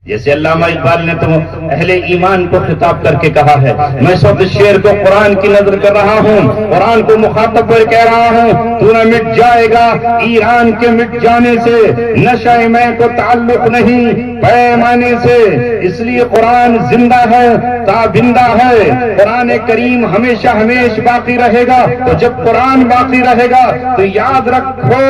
جیسے علامہ اقبال نے تو اہل ایمان کو خطاب کر کے کہا ہے، میں اس وقت شعر کو قرآن کی نظر کر رہا ہوں، قرآن کو مخاطب کر کہہ رہا ہوں، تو نہ مٹ جائے گا ایران کے مٹ جانے سے، نشہ میں کو تعلق نہیں پیمانے سے، اس لیے قرآن زندہ ہے تابندہ ہے، قرآن کریم ہمیشہ ہمیشہ باقی رہے گا۔ تو جب قرآن باقی رہے گا تو یاد رکھو،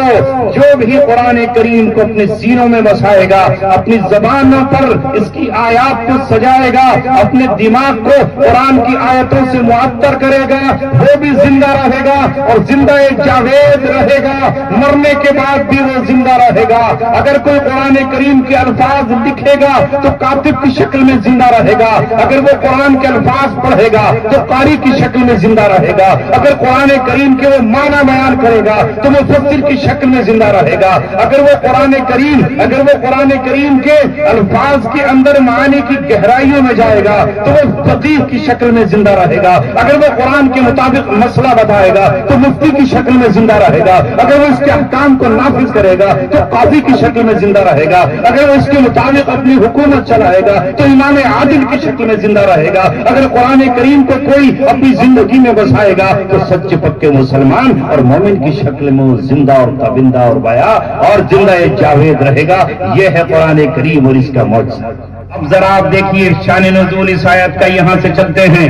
جو بھی قرآن کریم کو اپنے سینوں میں بسائے گا، اپنی زبانوں پر اس کی آیات کو سجائے گا، اپنے دماغ کو قرآن کی آیتوں سے معطر کرے گا، وہ بھی زندہ رہے گا اور زندہ جاوید رہے گا، مرنے کے بعد بھی وہ زندہ رہے گا۔ اگر کوئی قرآن کریم کے الفاظ لکھے گا تو کاتب کی شکل میں زندہ رہے گا، اگر وہ قرآن کے الفاظ پڑھے گا تو قاری کی شکل میں زندہ رہے گا، اگر قرآن کریم کے وہ معنی بیان کرے گا تو مفسر کی شکل میں زندہ رہے گا، اگر وہ قرآن کریم کے الفاظ کے اندر معانی کی گہرائیوں میں جائے گا تو وہ فقیہ کی شکل میں زندہ رہے گا، اگر وہ قرآن کے مطابق مسئلہ بتائے گا تو مفتی کی شکل میں زندہ رہے گا، اگر وہ اس کے احکام کو نافذ کرے گا تو قاضی کی شکل میں زندہ رہے گا، اگر وہ اس کے مطابق اپنی حکومت چلائے گا تو امام عادل کی شکل میں زندہ رہے گا، اگر قرآن کریم کو کوئی اپنی زندگی میں بسائے گا تو سچے پکے مسلمان اور مومن کی شکل میں وہ زندہ اور تابندہ اور بایا اور زندہ جاوید رہے گا۔ یہ ہے قرآن کریم اور اس کا معجزہ۔ اب ذرا آپ دیکھیے شان نزول اس آیت کا، یہاں سے چلتے ہیں۔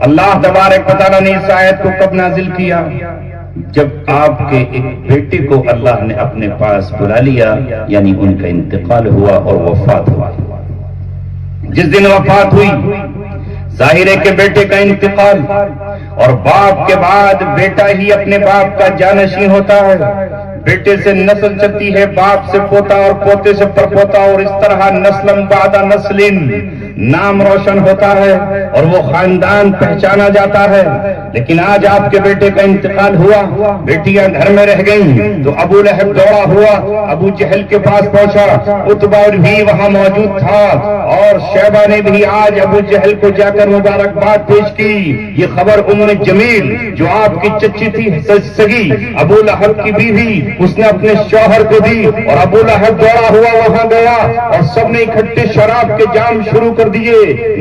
اللہ تبارک و تعالیٰ نے اس آیت کو کب نازل کیا؟ جب آپ کے ایک بیٹے کو اللہ نے اپنے پاس بلا لیا، یعنی ان کا انتقال ہوا اور وفات ہوا۔ جس دن وفات ہوئی، ظاہر ہے کہ بیٹے کا انتقال، اور باپ کے بعد بیٹا ہی اپنے باپ کا جانشین ہوتا ہے، بیٹے سے نسل چلتی ہے، باپ سے پوتا اور پوتے سے پرپوتا، اور اس طرح نسل بعد نسل نام روشن ہوتا ہے اور وہ خاندان پہچانا جاتا ہے۔ لیکن آج آپ کے بیٹے کا انتقال ہوا، بیٹیاں گھر میں رہ گئیں تو ابو لہب دوڑا ہوا ابو جہل کے پاس پہنچا، عتبہ بھی وہاں موجود تھا، اور شیبہ نے بھی آج ابو جہل کو جا کر مبارکباد پیش کی۔ یہ خبر ام جمیل جو آپ کی چچی تھی سگی ابو لہب کی بیوی، اس نے اپنے شوہر کو دی، اور ابو لہب دوڑا ہوا وہاں گیا اور سب نے اکٹھے شراب کے جام شروع کر دیے،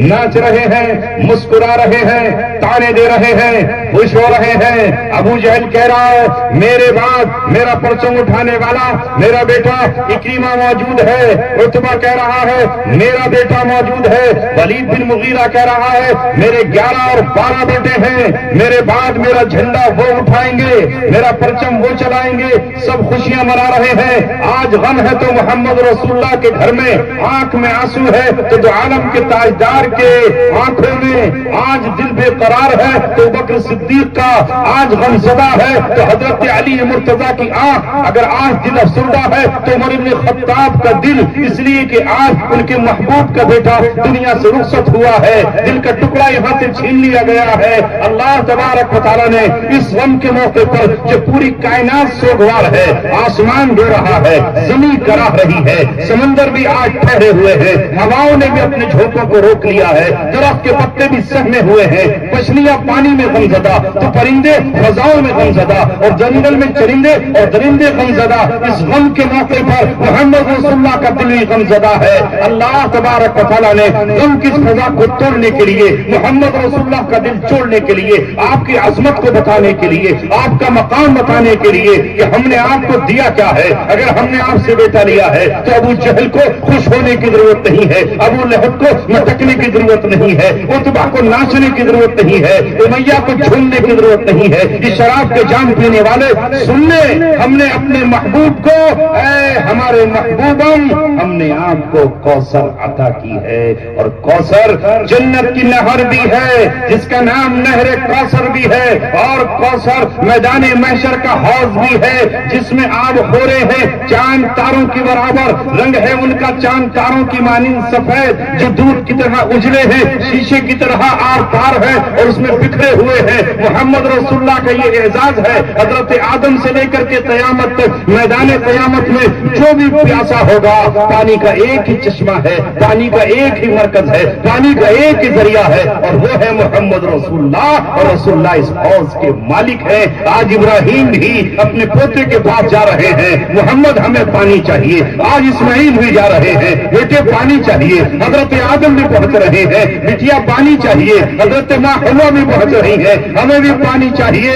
ناچ رہے ہیں، مسکرا رہے ہیں، تانے دے رہے ہیں، خوش ہو رہے ہیں۔ ابو جہل کہہ رہا ہے میرے بعد میرا پرچم اٹھانے والا میرا بیٹا اکریمہ موجود ہے، عتبہ کہہ رہا ہے میرا بیٹا موجود ہے، ولید بن مغیرہ کہہ رہا ہے میرے 11 اور 12 بیٹے ہیں، میرے بعد میرا جھنڈا وہ اٹھائیں گے، میرا پرچم وہ چلائیں گے، سب خوشیاں منا رہے ہیں۔ آج غم ہے تو محمد رسول اللہ کے گھر میں آنکھ میں آنسو ہے تو دو عالم کے تاجدار کے آنکھوں میں آج دل بے قرار ہے تو بکر صدیق کا آج غم زدہ ہے تو حضرت علی مرتضیٰ کی آنکھ، اگر آج دل افسردہ ہے تو عمر بن خطاب کا دل، اس لیے کہ آج ان کے محبوب کا بیٹا دنیا سے رخصت ہوا ہے، دل کا ٹکڑا یہاں سے چھین لیا گیا ہے۔ اللہ تبارک و تعالیٰ نے اس غم کے موقع پر جو پوری کائنات سوگوار ہے، آسمان رو رہا ہے، زمین کرا رہی ہے، سمندر بھی آج ٹھہرے ہوئے ہیں، ہواؤں نے بھی اپنے جھونکوں کو روک لیا ہے، درخت کے پتے بھی سہمے ہوئے ہیں، مچھلیاں پانی میں غمزدہ تو پرندے فضاؤں میں غمزدہ، اور جنگل میں چرندے اور درندے غمزدہ۔ اس غم کے موقع پر محمد رسول اللہ کا دل بھی غمزدہ ہے۔ اللہ تبارک و تعالیٰ نے غم کی فضا کو توڑنے کے لیے، محمد رسول اللہ کا دل چھوڑنے کے لیے، آپ کی عظمت کو بتانے کے لیے، آپ کا مقام بتانے کے لیے کہ ہم نے آپ کو دیا کیا ہے۔ اگر ہم نے آپ سے بیٹا لیا ہے تو ابو جہل کو خوش ہونے کی ضرورت نہیں ہے، ابو لہب کو مٹکنے کی ضرورت نہیں ہے، عتبہ کو ناچنے کی ضرورت نہیں ہے، امیہ کو جھومنے کی ضرورت نہیں ہے۔ یہ شراب کے جام پینے والے سن لیں، ہم نے اپنے محبوب کو، اے ہمارے محبوبم، ہم نے آپ کو کوثر عطا کی ہے، اور کوثر جنت کی نہر بھی ہے جس کا نام نہر کوثر بھی ہے، اور کوثر میدان محشر کا حوض بھی ہے جس میں آب ہو رہے ہیں چاند تاروں کے برابر، رنگ ہے ان کا چاند تاروں کی مانند سفید، جو دودھ کی طرح اجلے ہیں، شیشے کی طرح آر پار ہے اور اس میں بکھرے ہوئے ہیں۔ محمد رسول اللہ کا یہ اعزاز ہے۔ حضرت آدم سے لے کر کے قیامت تک میدان قیامت میں جو بھی پیاسا ہوگا، پانی کا ایک ہی چشمہ ہے، پانی کا ایک ہی مرکز ہے، پانی کا ایک ہی ذریعہ ہے، اور وہ ہے محمد رسول اللہ، اور رسول اللہ اس حوض کے مالک ہیں۔ آج ابراہیم بھی اپنے پوتے کے پاس جا رہے ہیں، محمد ہمیں پانی چاہیے۔ آج اسماعیل بھی جا رہے ہیں، بیٹے پانی چاہیے۔ حضرت آدم بھی پہنچ رہے ہیں، بٹیا پانی چاہیے۔ حضرت ماں حوا بھی پہنچ رہی ہے، ہمیں بھی پانی چاہیے،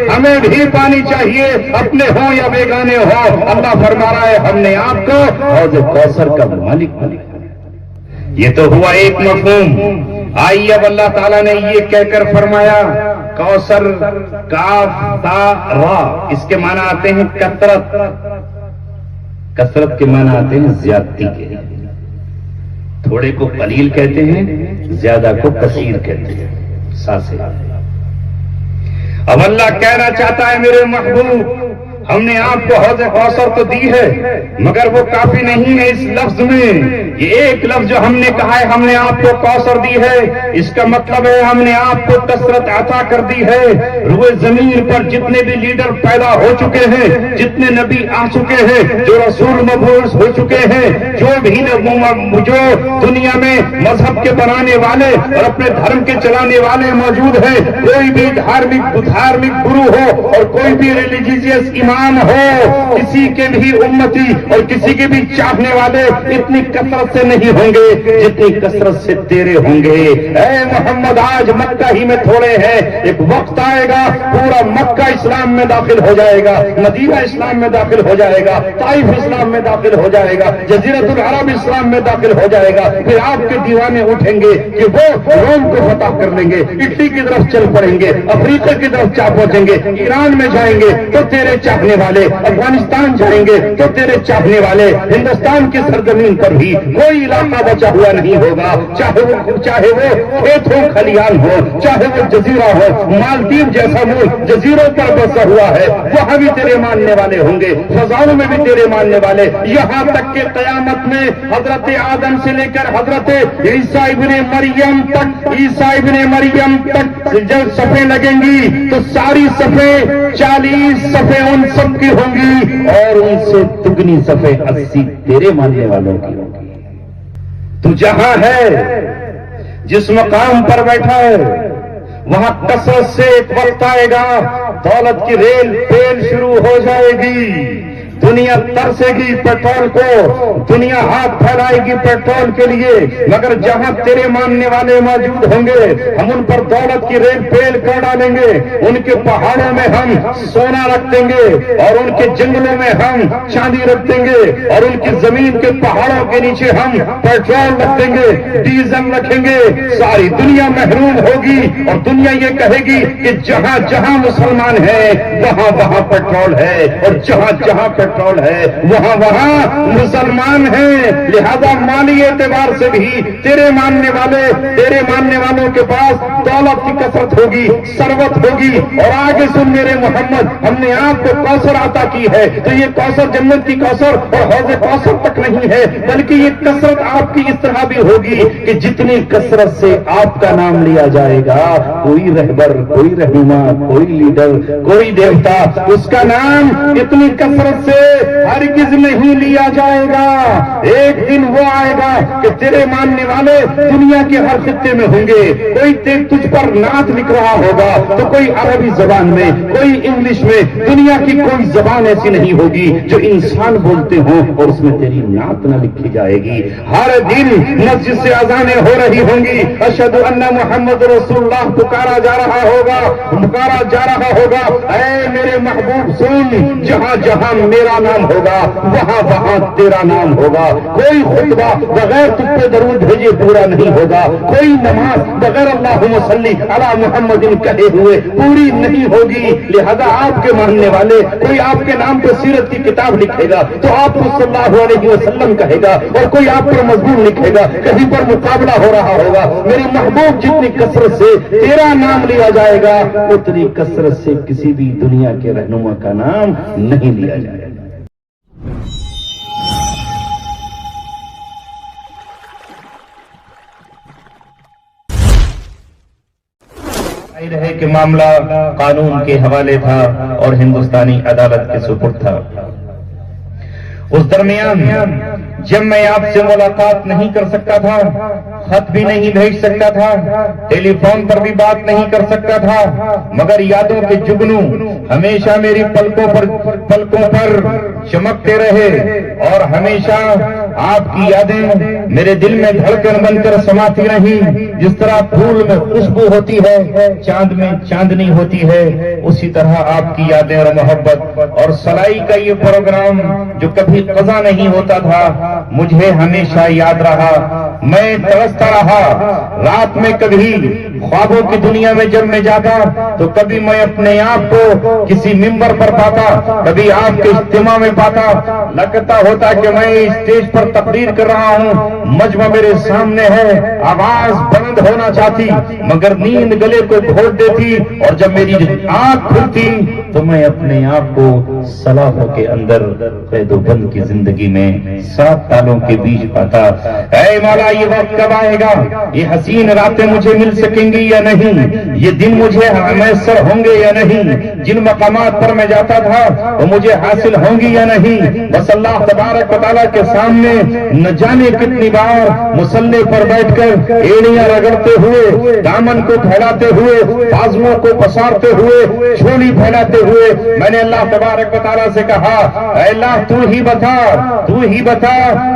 ہمیں بھی پانی چاہیے، اپنے ہوں یا بیگانے ہو۔ اللہ فرما رہا ہے ہم نے آپ کو حوض کوثر کا مالک بنایا۔ یہ تو ہوا ایک مفہوم۔ آئیے اب اللہ تعالیٰ نے یہ کہہ کر فرمایا کوثر، کاف تا را، اس کے معنی آتے ہیں کثرت، کثرت کے معنی آتے ہیں زیادتی کے۔ تھوڑے کو قلیل کہتے ہیں، زیادہ کو کثیر کہتے ہیں، ساسے۔ اب اللہ کہنا چاہتا ہے میرے محبوب، ہم نے آپ کو حوض کوثر تو دی ہے، مگر وہ کافی نہیں ہے۔ اس لفظ میں یہ ایک لفظ جو ہم نے کہا ہے ہم نے آپ کو کوثر دی ہے، اس کا مطلب ہے ہم نے آپ کو کثرت عطا کر دی ہے۔ روئے زمین پر جتنے بھی لیڈر پیدا ہو چکے ہیں، جتنے نبی آ چکے ہیں، جو رسول مبعوث ہو چکے ہیں، جو دنیا میں مذہب کے بنانے والے اور اپنے دھرم کے چلانے والے موجود ہیں، کوئی بھی دھارمک گرو ہو اور کوئی بھی ریلیجیس امام ہو، کسی کے بھی امتی اور کسی کے بھی چاہنے والے اتنی کثرت سے نہیں ہوں گے جتنی کثرت سے تیرے ہوں گے۔ اے محمد آج مکہ ہی میں تھوڑے ہیں، ایک وقت آئے گا پورا مکہ اسلام میں داخل ہو جائے گا، مدینہ اسلام میں داخل ہو جائے گا، طائف اسلام میں داخل ہو جائے گا، جزیرۃ العرب اسلام میں داخل ہو جائے گا۔ پھر آپ کے دیوانے اٹھیں گے کہ وہ روم کو فتح کر لیں گے، اٹلی کی طرف چل پڑیں گے، افریقہ کی طرف چا پہنچیں گے، ایران میں جائیں گے تو تیرے چاہنے والے، افغانستان جائیں گے تو تیرے چاہنے والے، ہندوستان کی سرزمین پر بھی کوئی علاقہ بچا ہوا نہیں ہوگا، چاہے وہ کھیت ہو، کھلیان ہو، چاہے وہ جزیرہ ہو، مالدیو جیسا ملک جزیروں پر بسا ہوا ہے، وہاں بھی تیرے ماننے والے ہوں گے، فضاؤں میں بھی تیرے ماننے والے، یہاں تک کہ قیامت میں حضرت آدم سے لے کر حضرت عیسیٰ ابن مریم تک جب صفیں لگیں گی تو ساری صفیں 40 صفیں ان سب کی ہوں گی، اور ان سے دگنی صفیں 80 تیرے ماننے والوں کی ہوں گی۔ تو جہاں ہے، جس مقام پر بیٹھا ہے، وہاں کثرت سے ایک وقت آئے گا دولت کی ریل پیل شروع ہو جائے گی، دنیا ترسے گی پیٹرول کو، دنیا ہاتھ پھیلائے گی پیٹرول کے لیے، مگر جہاں تیرے ماننے والے موجود ہوں گے ہم ان پر دولت کی ریل پیل کر ڈالیں گے، ان کے پہاڑوں میں ہم سونا رکھ دیں گے، اور ان کے جنگلوں میں ہم چاندی رکھ دیں گے، اور ان کی زمین کے پہاڑوں کے نیچے ہم پیٹرول رکھ دیں گے، ڈیزل رکھیں گے۔ ساری دنیا محروم ہوگی اور دنیا یہ کہے گی کہ جہاں جہاں مسلمان ہیں وہاں وہاں پیٹرول ہے، اور جہاں جہاں پیٹرول ہے وہاں وہاں مسلمان ہیں۔ لہذا مالی اعتبار سے بھی تیرے ماننے والوں کے پاس دولت کی کثرت ہوگی، ثروت ہوگی۔ اور آگے سن میرے محمد، ہم نے آپ کو کوثر عطا کی ہے، تو یہ کوثر جنت کی کوثر اور حوض کوثر تک نہیں ہے، بلکہ یہ کثرت آپ کی اس طرح بھی ہوگی کہ جتنی کثرت سے آپ کا نام لیا جائے گا، کوئی رہبر، کوئی رہنما، کوئی لیڈر، کوئی دیوتا اس کا نام اتنی کثرت سے ہرگز نہیں لیا جائے گا۔ ایک دن وہ آئے گا کہ تیرے ماننے والے دنیا کے ہر خطے میں ہوں گے، کوئی تجھ پر نعت لکھ رہا ہوگا تو کوئی عربی زبان میں، کوئی انگلش میں، دنیا کی کوئی زبان ایسی نہیں ہوگی جو انسان بولتے ہوں اور اس میں تیری نعت نہ لکھی جائے گی۔ ہر دن مسجد سے اذانیں ہو رہی ہوں گی، اشہد ان محمد رسول اللہ پکارا جا رہا ہوگا۔ اے میرے محبوب سن، جہاں جہاں میرا نام ہوگا وہاں وہاں تیرا نام ہوگا۔ کوئی خطبہ بغیر تجھ پہ درود بھیجے پورا نہیں ہوگا، کوئی نماز بغیر اللہم صلی علی محمد کہے ہوئے پوری نہیں ہوگی۔ لہذا آپ کے ماننے والے کوئی آپ کے نام پہ سیرت کی کتاب لکھے گا تو آپ کو صلی اللہ علیہ وسلم کہے گا، اور کوئی آپ پر مضمون لکھے گا، کہیں پر مقابلہ ہو رہا ہوگا۔ میری محبوب جتنی کثرت سے تیرا نام لیا جائے گا اتنی کثرت سے کسی بھی دنیا کے رہنما کا نام نہیں لیا جائے گا۔ ظاہر ہے کہ معاملہ قانون کے حوالے تھا اور ہندوستانی عدالت کے سپرد تھا۔ اس درمیان جب میں آپ سے ملاقات نہیں کر سکتا تھا، خط بھی نہیں بھیج سکتا تھا، ٹیلی فون پر بھی بات نہیں کر سکتا تھا، مگر یادوں کے جگنو ہمیشہ میری پلکوں پر چمکتے رہے اور ہمیشہ آپ کی یادیں میرے دل میں دھڑکن بن کر سماتی رہی۔ جس طرح پھول میں خوشبو ہوتی ہے، چاند میں چاندنی ہوتی ہے، اسی طرح آپ کی یادیں اور محبت اور سلائی کا یہ پروگرام جو کبھی قضا نہیں ہوتا تھا مجھے ہمیشہ یاد رہا۔ میں ترستا رہا، رات میں کبھی خوابوں کی دنیا میں جب میں جاتا تو کبھی میں اپنے آپ کو کسی ممبر پر پاتا، کبھی آپ کے اجتماع میں پاتا، لگتا ہوتا کہ میں اسٹیج پر تقریر کر رہا ہوں، مجمع میرے سامنے ہے، آواز بند ہونا چاہتی مگر نیند گلے کو گھونٹ دیتی، اور جب میری آنکھ کھلتی تو میں اپنے آپ کو سلاخوں کے اندر قید و بند کی زندگی میں 7 تالوں کے بیچ پاتا۔ اے مولا، یہ وقت کب آئے گا؟ یہ حسین راتیں مجھے مل سکیں گی یا نہیں؟ یہ دن مجھے میسر ہوں گے یا نہیں؟ جن مقامات پر میں جاتا تھا وہ مجھے حاصل ہوں گی یا نہیں؟ بس اللہ تبارک و تعالیٰ کے سامنے نہ جانے کتنی بار مصلی پر بیٹھ کر ایڑیاں رگڑتے ہوئے، دامن کو پھیلاتے ہوئے، بازوؤں کو پسارتے ہوئے، چھولی پھیلاتے ہوئے میں نے اللہ تبارک و تعالیٰ سے کہا، اے اللہ تو ہی بتا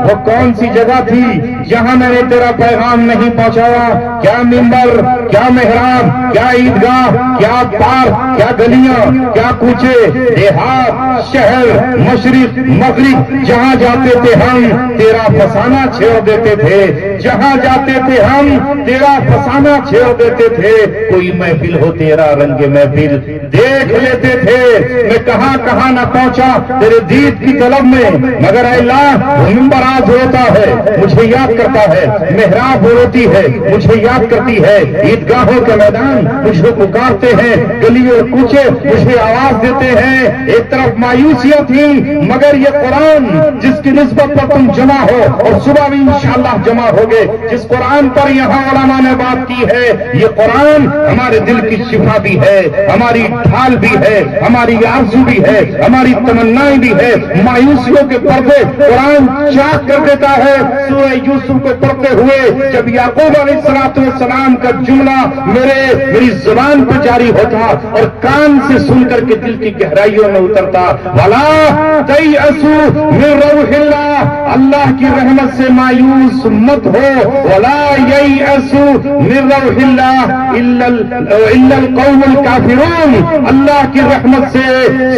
وہ کون سی جگہ تھی جہاں میں نے تیرا پیغام نہیں پہنچایا؟ کیا ممبر، کیا محراب، کیا عیدگاہ، کیا پارک، کیا گلیاں، کیا کوچے، دیہات، شہر، مشرق، مغرب، جہاں جاتے تھے ہم تیرا فسانہ چھیڑ دیتے تھے، جہاں جاتے تھے ہم تیرا فسانہ چھیڑ دیتے تھے، کوئی محفل ہو تیرا رنگ محفل دیکھ لیتے تھے۔ میں کہاں کہاں نہ پہنچا تیرے دید کی طلب میں، مگر اے اللہ وہ ممبر آج ہوتا ہے مجھے یاد کرتا ہے، محراب ہوتی ہے مجھے یاد کرتی ہے، عیدگاہوں کے میدان مجھے پکارتے ہیں، گلی اور کوچے مجھے آواز دیتے ہیں۔ ایک طرف مایوسیاں تھیں مگر یہ قرآن جس کی نسبت پر تم جمع ہو اور صبح بھی انشاءاللہ جمع ہوگے، جس قرآن پر یہاں علماء نے بات کی ہے، یہ قرآن ہمارے دل کی شفا بھی ہے، ہماری ڈھال بھی ہے، ہماری آرزو بھی ہے، ہماری تمنائیں بھی ہے۔ مایوسیوں کے پردے قرآن چاک کر دیتا ہے۔ سورہ یوسف کو پڑھتے ہوئے جب یعقوب علیہ السلام کا جملہ میری زبان پہ جاری ہوتا اور کان سے سن کر کے دل کی گہرائیوں میں اترتا، وَلَا تَيْأَسُوا مِن رَوْحِ اللَّهِ، اللہ کی رحمت سے مایوس مت ہو، وَلَا يَيْأَسُوا مِن رَوْحِ اللَّهِ إِلَّا الْقَوْمُ الْكَافِرُونَ، اللہ کی رحمت سے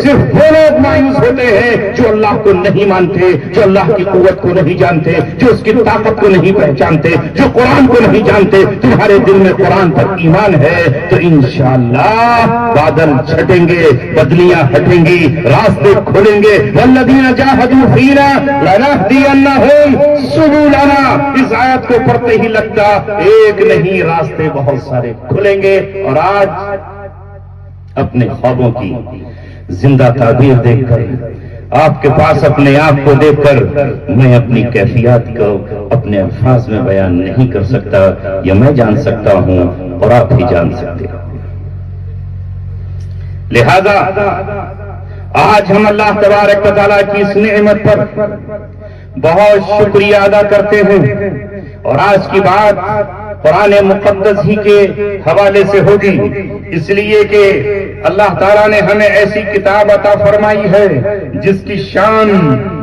صرف وہ لوگ مایوس ہوتے ہیں جو اللہ کو نہیں مانتے، جو اللہ کی قوت کو نہیں جانتے، جو اس کی طاقت کو نہیں پہچانتے، جو قرآن کو نہیں جانتے۔ تمہارے دل میں قرآن پر ایمان ہے تو انشاءاللہ بادل چھٹیں گے، بدلیاں ہٹیں گی، راستے کھلیں گے۔ والذین جاہدوا فینا لنہدینہم سبلنا، اس آیت کو پڑھتے ہی لگتا ایک نہیں راستے بہت سارے کھلیں گے۔ اور آج اپنے خوابوں کی زندہ تعبیر دیکھ کر، آپ کے پاس اپنے آپ کو دیکھ کر میں اپنی کیفیات کو اپنے الفاظ میں بیان نہیں کر سکتا، یا میں جان سکتا ہوں اور آپ ہی جان سکتے ہیں۔ لہذا آج ہم اللہ تبارک و تعالیٰ کی اس نعمت پر بہت شکریہ ادا کرتے ہیں، اور آج کی بات قرآن مقدس ہی کے حوالے سے ہوگی، اس لیے کہ اللہ تعالیٰ نے ہمیں ایسی کتاب عطا فرمائی ہے جس کی شان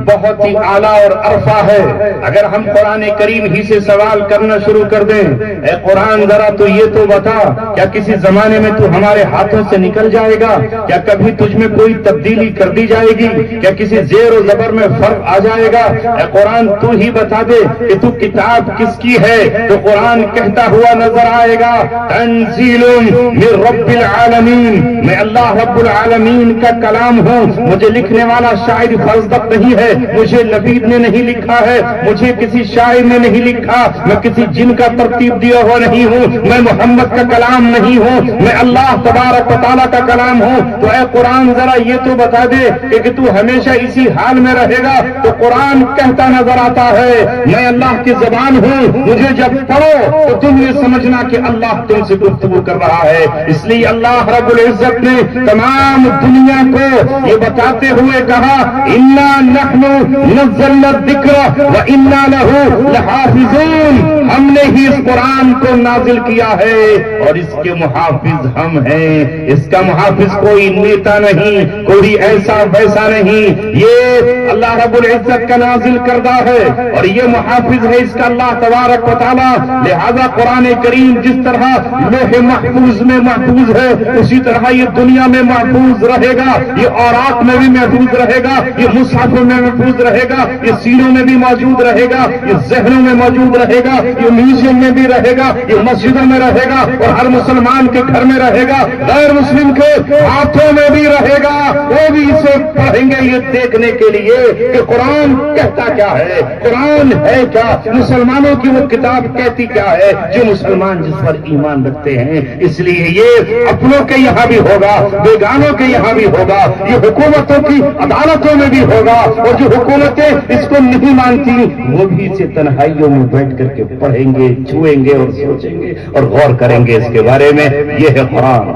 بہت ہی اعلیٰ اور عرفہ ہے۔ اگر ہم قرآن کریم ہی سے سوال کرنا شروع کر دیں، اے قرآن ذرا تو یہ تو بتا، کیا کسی زمانے میں تو ہمارے ہاتھوں سے نکل جائے گا؟ کیا کبھی تجھ میں کوئی تبدیلی کر دی جائے گی؟ کیا کسی زیر و زبر میں فرق آ جائے گا؟ اے قرآن تو ہی بتا دے کہ تو کتاب کس کی ہے؟ تو قرآن کہتا ہوا نظر آئے گا، تنزیل من رب العالمین، میں اللہ رب العالمین کا کلام ہوں، مجھے لکھنے والا شاعر فضدق نہیں ہے، مجھے لبید نے نہیں لکھا ہے، مجھے کسی شاعر نے نہیں لکھا، میں کسی جن کا ترتیب دیا ہوا نہیں ہوں، میں محمد کا کلام نہیں ہوں، میں اللہ تبارک و تعالیٰ کا کلام ہوں۔ تو اے قرآن ذرا یہ تو بتا دے کہ تو ہمیشہ اسی حال میں رہے گا؟ تو قرآن کہتا نظر آتا ہے میں اللہ کی زبان ہوں، مجھے جب پڑھو تو تم یہ سمجھنا کہ اللہ تم سے گفتگو کر رہا ہے۔ اس لیے اللہ رب العزت نے تمام دنیا کو یہ بتاتے ہوئے کہا انا نحن نزلنا الذکر وانا لہ لحافظون، ہم نے ہی اس قرآن کو نازل کیا ہے اور اس کے محافظ ہم ہیں۔ اس کا محافظ کوئی نیتا نہیں، کوئی ایسا ویسا نہیں، یہ اللہ رب العزت کا نازل کردہ ہے اور یہ محافظ ہے اس کا اللہ تبارک و تعالیٰ۔ لہذا قرآن کریم جس طرح لوح محفوظ میں محفوظ ہے اسی طرح یہ دنیا میں محفوظ رہے گا، یہ اوراق میں بھی محفوظ رہے گا، یہ مصحف میں محفوظ رہے گا، یہ سینوں میں بھی موجود رہے گا، یہ ذہنوں میں موجود رہے گا، یہ میوزیم میں بھی رہے گا، یہ مسجدوں میں رہے گا اور ہر مسلمان کے گھر میں رہے گا، غیر مسلم کے ہاتھوں میں بھی رہے گا، وہ بھی اسے پڑھیں گے یہ دیکھنے کے لیے کہ قرآن کہتا کیا ہے، قرآن ہے کیا، مسلمانوں کی وہ کتاب کہتی کیا ہے جو مسلمان جس پر ایمان رکھتے ہیں۔ اس لیے یہ اپنوں کے یہاں بھی ہوگا، بیگانوں کے یہاں بھی ہوگا، یہ حکومتوں کی عدالتوں میں بھی ہوگا، اور جو حکومتیں اس کو نہیں مانتی وہ بھی اسے تنہائیوں میں بیٹھ کر کے پڑھیں گے، چھوئیں گے اور سوچیں گے اور غور کریں گے اس کے بارے میں۔ یہ ہے قرآن۔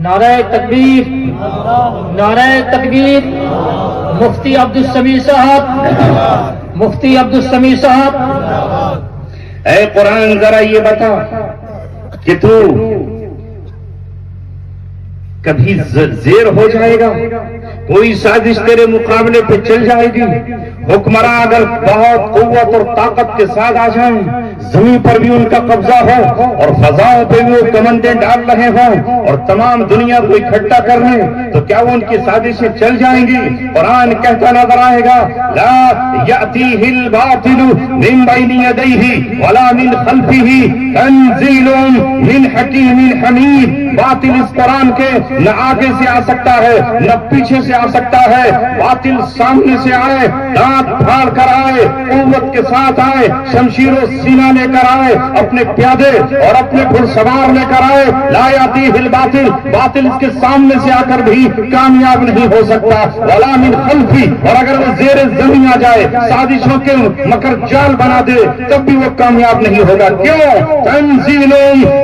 نعرہ تکبیر، نعرہ تکبیر۔ مفتی عبدالسمیع صاحب، مفتی عبدالسمیع صاحب۔ اے قرآن ذرا یہ بتا کہ تو کبھی زیر ہو جائے گا، کوئی سازش تیرے مقابلے پہ چل جائے گی، حکمراں اگر بہت قوت اور طاقت کے ساتھ آ جائیں، زمین پر بھی ان کا قبضہ ہو اور فضاؤں پہ بھی وہ کمندیں ڈال رہے ہوں اور تمام دنیا کو اکٹھا کر لیں، تو کیا وہ ان کی سازشیں چل جائیں گی؟ قرآن کہتا نظر آئے گا لا یأتیہ الباطل من بین یدیہ ولا من خلفہ تنزیل من حکیم حمید۔ باطل اس قرآن کے نہ آگے سے آ سکتا ہے نہ پیچھے سے آ سکتا ہے، باطل سامنے سے آئے، دانت پھاڑ کر آئے، قوت کے ساتھ آئے، شمشیر و سینہ لے کر آئے، اپنے پیادے اور اپنے گھڑ سوار لے کر آئے، لا یاتیہ الباطل، باطل اس کے سامنے سے آ کر بھی کامیاب نہیں ہو سکتا، ولا من خلفی، اور اگر وہ زیر زمین آ جائے، سازشوں کے مکر جال بنا دے تب بھی وہ کامیاب نہیں ہوگا۔ کیوں؟ تنزیل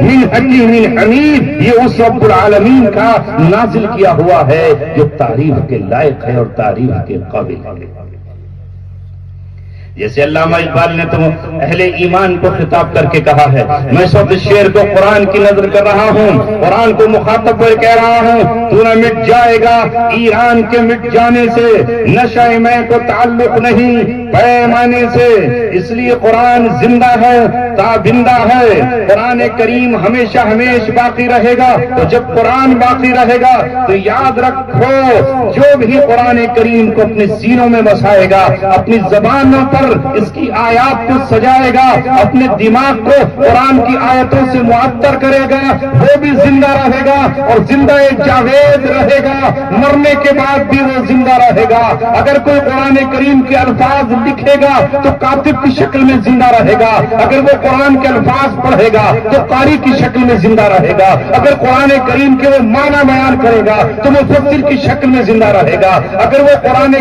من حکیم حمید، یہ اس رب العالمین کا نازل کیا ہوا ہے جو تعریف کے لائق ہے اور تعریف کے قابل ہے۔ جیسے علامہ اقبال نے تو اہل ایمان کو خطاب کر کے کہا ہے، میں اس وقت شعر کو قرآن کی نظر کر رہا ہوں، قرآن کو مخاطب پر کہہ رہا ہوں، تو نہ مٹ جائے گا ایران کے مٹ جانے سے، نشہ میں کو تعلق نہیں پیمانے سے۔ اس لیے قرآن زندہ ہے، تابندہ ہے، قرآن کریم ہمیشہ ہمیش باقی رہے گا۔ تو جب قرآن باقی رہے گا تو یاد رکھو جو بھی قرآن کریم کو اپنے سینوں میں بسائے گا، اپنی زبانوں پر اس کی آیات کو سجائے گا، اپنے دماغ کو قرآن کی آیتوں سے معطر کرے گا، وہ بھی زندہ رہے گا اور زندہ جاوید رہے گا، مرنے کے بعد بھی وہ زندہ رہے گا۔ اگر کوئی قرآن کریم کے الفاظ لکھے گا تو کاتب کی شکل میں زندہ رہے گا، اگر وہ قرآن کے الفاظ پڑھے گا تو قاری کی شکل میں زندہ رہے گا، اگر قرآن کریم کے وہ معنی بیان کرے گا تو مفسر کی شکل میں زندہ رہے گا، اگر وہ قرآن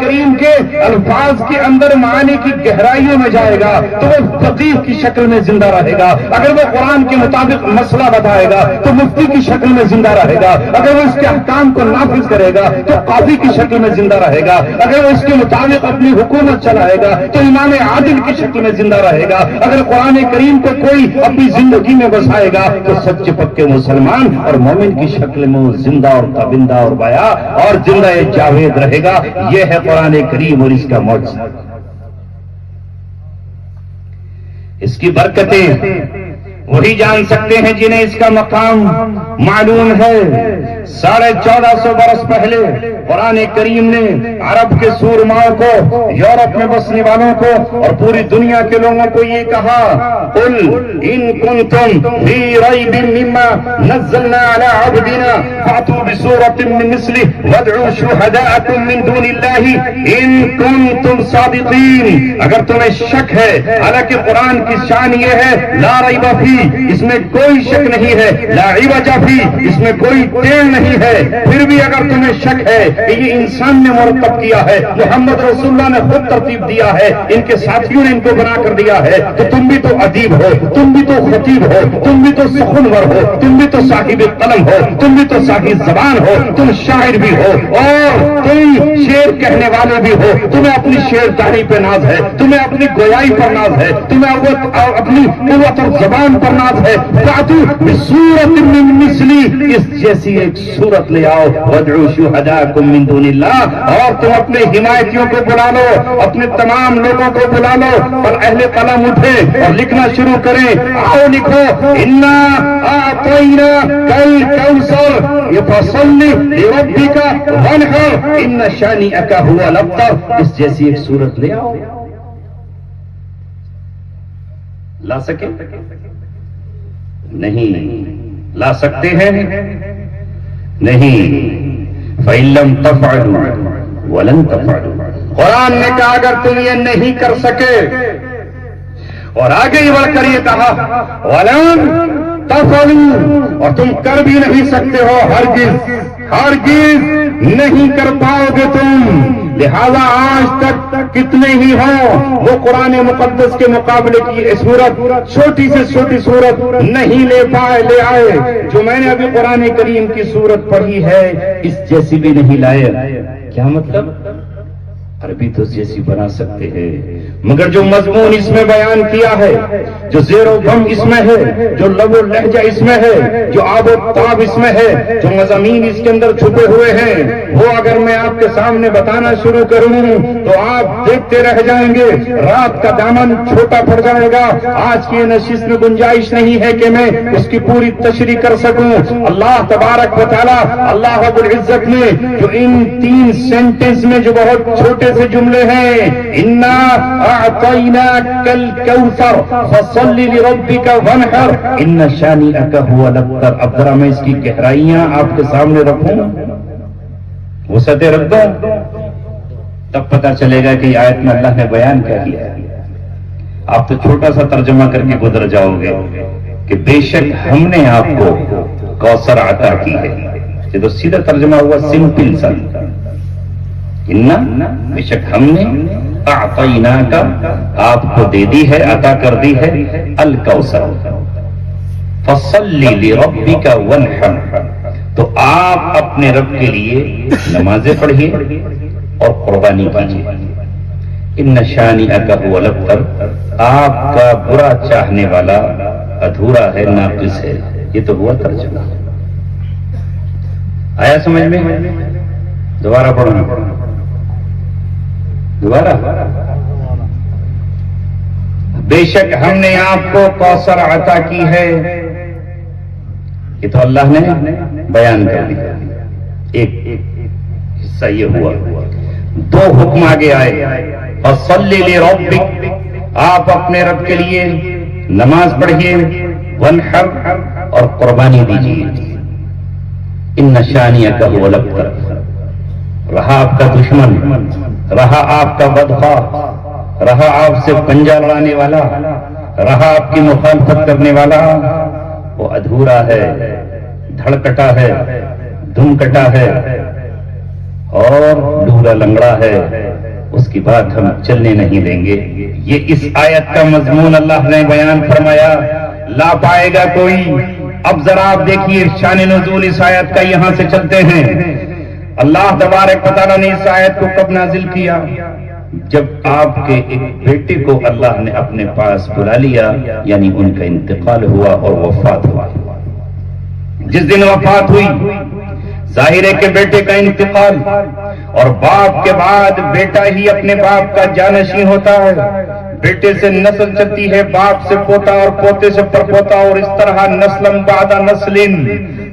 کریم کے الفاظ کے اندر معانی کی گہرائیوں میں جائے گا تو وہ فقیہ کی شکل میں زندہ رہے گا، اگر وہ قرآن کے مطابق مسئلہ بتائے گا تو مفتی کی شکل میں زندہ رہے گا، اگر وہ اس کے احکام کو نافذ کرے گا تو قاضی کی شکل میں زندہ رہے گا، اگر وہ اس کے مطابق اپنی حکومت چلائے گا تو امام عادل کی شکل میں زندہ رہے گا، اگر قرآن کریم کو کوئی اپنی زندگی میں بسائے گا تو سچے پکے مسلمان اور مومن کی شکل میں وہ زندہ اور تابندہ اور بایا اور زندہ جاوید رہے گا۔ یہ ہے قرآن کریم اور اس کا معجزہ، اس کی برکتیں وہی جان سکتے ہیں جنہیں اس کا مقام معلوم ہے۔ 1450 برس پہلے قرآن کریم نے عرب کے سورماؤں کو، یورپ میں بسنے والوں کو اور پوری دنیا کے لوگوں کو یہ کہا قل ان کنتم فی ریب مما نزلنا علی عبدنا فاتوا بسورۃ من مثلہ وادعوا شہداءکم من دون اللہ ان کنتم صادقین۔ اگر تمہیں شک ہے، حالانکہ قرآن کی شان یہ ہے لا ریب فی، اس میں کوئی شک نہیں ہے، لا عوج فی، اس میں کوئی ٹیڑھ نہیں ہے، پھر بھی اگر تمہیں شک ہے کہ یہ انسان نے مرتب کیا ہے، محمد رسول اللہ نے خود ترتیب دیا ہے، ان کے ساتھیوں نے ان کو بنا کر دیا ہے، تو تم بھی تو ادیب ہو، تم بھی تو خطیب ہو، تم بھی تو سخنور ہو، تم بھی تو صاحب قلم ہو، تم بھی تو صاحب زبان ہو، تم شاعر بھی ہو اور تم شعر کہنے والے بھی ہو، تمہیں اپنی شعرداری پہ ناز ہے، تمہیں اپنی گویائی پر ناز ہے، تمہیں اپنی قوت اور زبان پر ناز ہے، فاتوا بسورۃ من مثلی، اس جیسی ایک سورت لے آؤ، وادعوا شہداءکم من دون اللہ، اور تم اپنے حمایتیوں کو بلا لو، اپنے تمام لوگوں کو بلا لو، اور اہل قلم اٹھے اور لکھنا شروع کریں، آؤ لکھو انا اعطیناک الکوثر فصل لربک وانحر ان شانئک هو الابتر، اس جیسی ایک سورت لے آؤ۔ لا سکے؟ نہیں لا سکتے ہیں؟ نہیں۔ فَإِن لَّمْ تَفْعَلُوا وَلَن تَفْعَلُوا، قرآن نے کہا اگر تم یہ نہیں کر سکے، اور آگے ہی بڑھ کر یہ کہا وَلَن تَفْعَلُوا، اور تم کر بھی نہیں سکتے ہو، ہرگز ہرگز نہیں کر پاؤ گے تم۔ لہذا آج تک کتنے ہی ہوں وہ قرآن مقدس کے مقابلے کی صورت، چھوٹی سے چھوٹی صورت نہیں لے آئے۔ جو میں نے ابھی قرآن کریم کی صورت پڑھی ہے اس جیسی بھی نہیں لائے۔ کیا مطلب؟ عربی تو جیسی بنا سکتے ہیں، مگر جو مضمون اس میں بیان کیا ہے، جو زیر و بم اس میں ہے، جو لب و لہجہ اس میں ہے، جو آب و تاب اس میں ہے، جو مضامین اس کے اندر چھپے ہوئے ہیں، وہ اگر میں آپ کے سامنے بتانا شروع کروں تو آپ دیکھتے رہ جائیں گے، رات کا دامن چھوٹا پڑ جائے گا۔ آج کی نشست میں گنجائش نہیں ہے کہ میں اس کی پوری تشریح کر سکوں۔ اللہ تبارک و تعالی، اللہ رب العزت نے جو ان 3 سینٹنس میں جو بہت چھوٹے سے جملے ہیں، انا اعطیناک الکوثر فصل لربک وانحر ان شانئک هو الابتر، اب ذرا میں اس کی گہرائیاں آپ کے سامنے رکھوں، وسعتیں رکھ دوں، تب پتہ چلے گا کہ آیت میں اللہ نے بیان کیا کیا ہے۔ آپ تو چھوٹا سا ترجمہ کر کے گزر جاؤ گے کہ بے شک ہم نے آپ کو کوثر عطا کی ہے، یہ تو سیدھا ترجمہ ہوا سمپل سا، بے شک ہم نے اعطیناک آپ کو دے دی ہے، عطا کر دی ہے، الکوثر فصلی لربک وانحر، تو آپ اپنے رب کے لیے نمازیں پڑھیے اور قربانی کیجیے۔ ان شانئک هو الابتر، آپ کا برا چاہنے والا ادھورا ہے، ناقص ہے۔ یہ تو ہوا ترجمہ، آیا سمجھ میں؟ دوبارہ پڑھنا، دوبارہ، بے شک ہم نے آپ کو کوثر عطا کی ہے، یہ تو اللہ نے بیان کر دیا۔ ایک حصہ یہ ہوا، 2 حکم آگے آئے، فصلی لربک، آپ اپنے رب کے لیے نماز پڑھیے، وانحر، اور قربانی دیجیے۔ ان شانئک هو الابتر، رہا آپ کا دشمن، رہا آپ کا بدخواہ، رہا آپ سے پنجہ لڑانے والا، رہا آپ کی مخالفت کرنے والا، وہ ادھورا ہے، دھڑکٹا ہے، دم کٹا ہے اور ڈورا لنگڑا ہے، اس کی بات ہم چلنے نہیں دیں گے۔ یہ اس آیت کا مضمون اللہ نے بیان فرمایا، لا پائے گا کوئی۔ اب ذرا آپ دیکھیے شان نزول اس آیت کا، یہاں سے چلتے ہیں۔ اللہ تبارک و تعالیٰ نے اس آیت کو کب نازل کیا؟ جب آپ کے ایک بیٹے کو اللہ نے اپنے پاس بلا لیا، یعنی ان کا انتقال ہوا اور وفات ہوا۔ جس دن وفات ہوئی، ظاہر ہے کہ بیٹے کا انتقال، اور باپ کے بعد بیٹا ہی اپنے باپ کا جانشین ہوتا ہے، بیٹے سے نسل چلتی ہے، باپ سے پوتا اور پوتے سے پرپوتا، اور اس طرح نسلم بعد نسل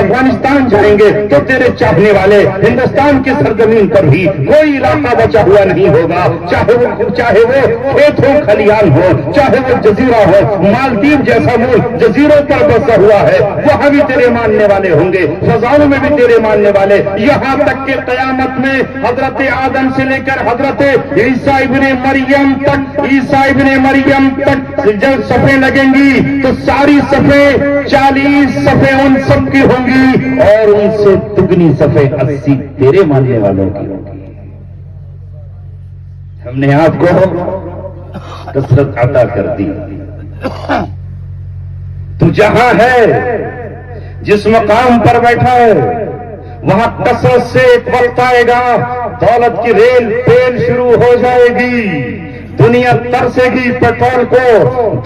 افغانستان جائیں گے تو تیرے چاہنے والے ہندوستان کی سرزمین پر بھی کوئی علاقہ بچا ہوا نہیں ہوگا، چاہے وہ کھیت ہو کھلیان ہو، چاہے وہ جزیرہ ہو، مالدیپ جیسا ملک جزیروں پر بسا ہوا ہے، وہاں بھی تیرے ماننے والے ہوں گے، فضاؤں میں بھی تیرے ماننے والے، یہاں تک کہ قیامت میں حضرت آدم سے لے کر حضرت عیسیٰ ابن مریم تک جب صفیں لگیں گی تو ساری صفیں 40 صفیں ان سب کی ہوں گی اور ان سے دگنی صفیں 80 تیرے ماننے والوں کی ہوں گی۔ ہم نے آپ کو کثرت عطا کر دی۔ تو جہاں ہے، جس مقام پر بیٹھا ہے، وہاں کثرت سے ایک وقت آئے گا دولت کی ریل پیل شروع ہو جائے گی، دنیا ترسے گی پیٹرول کو،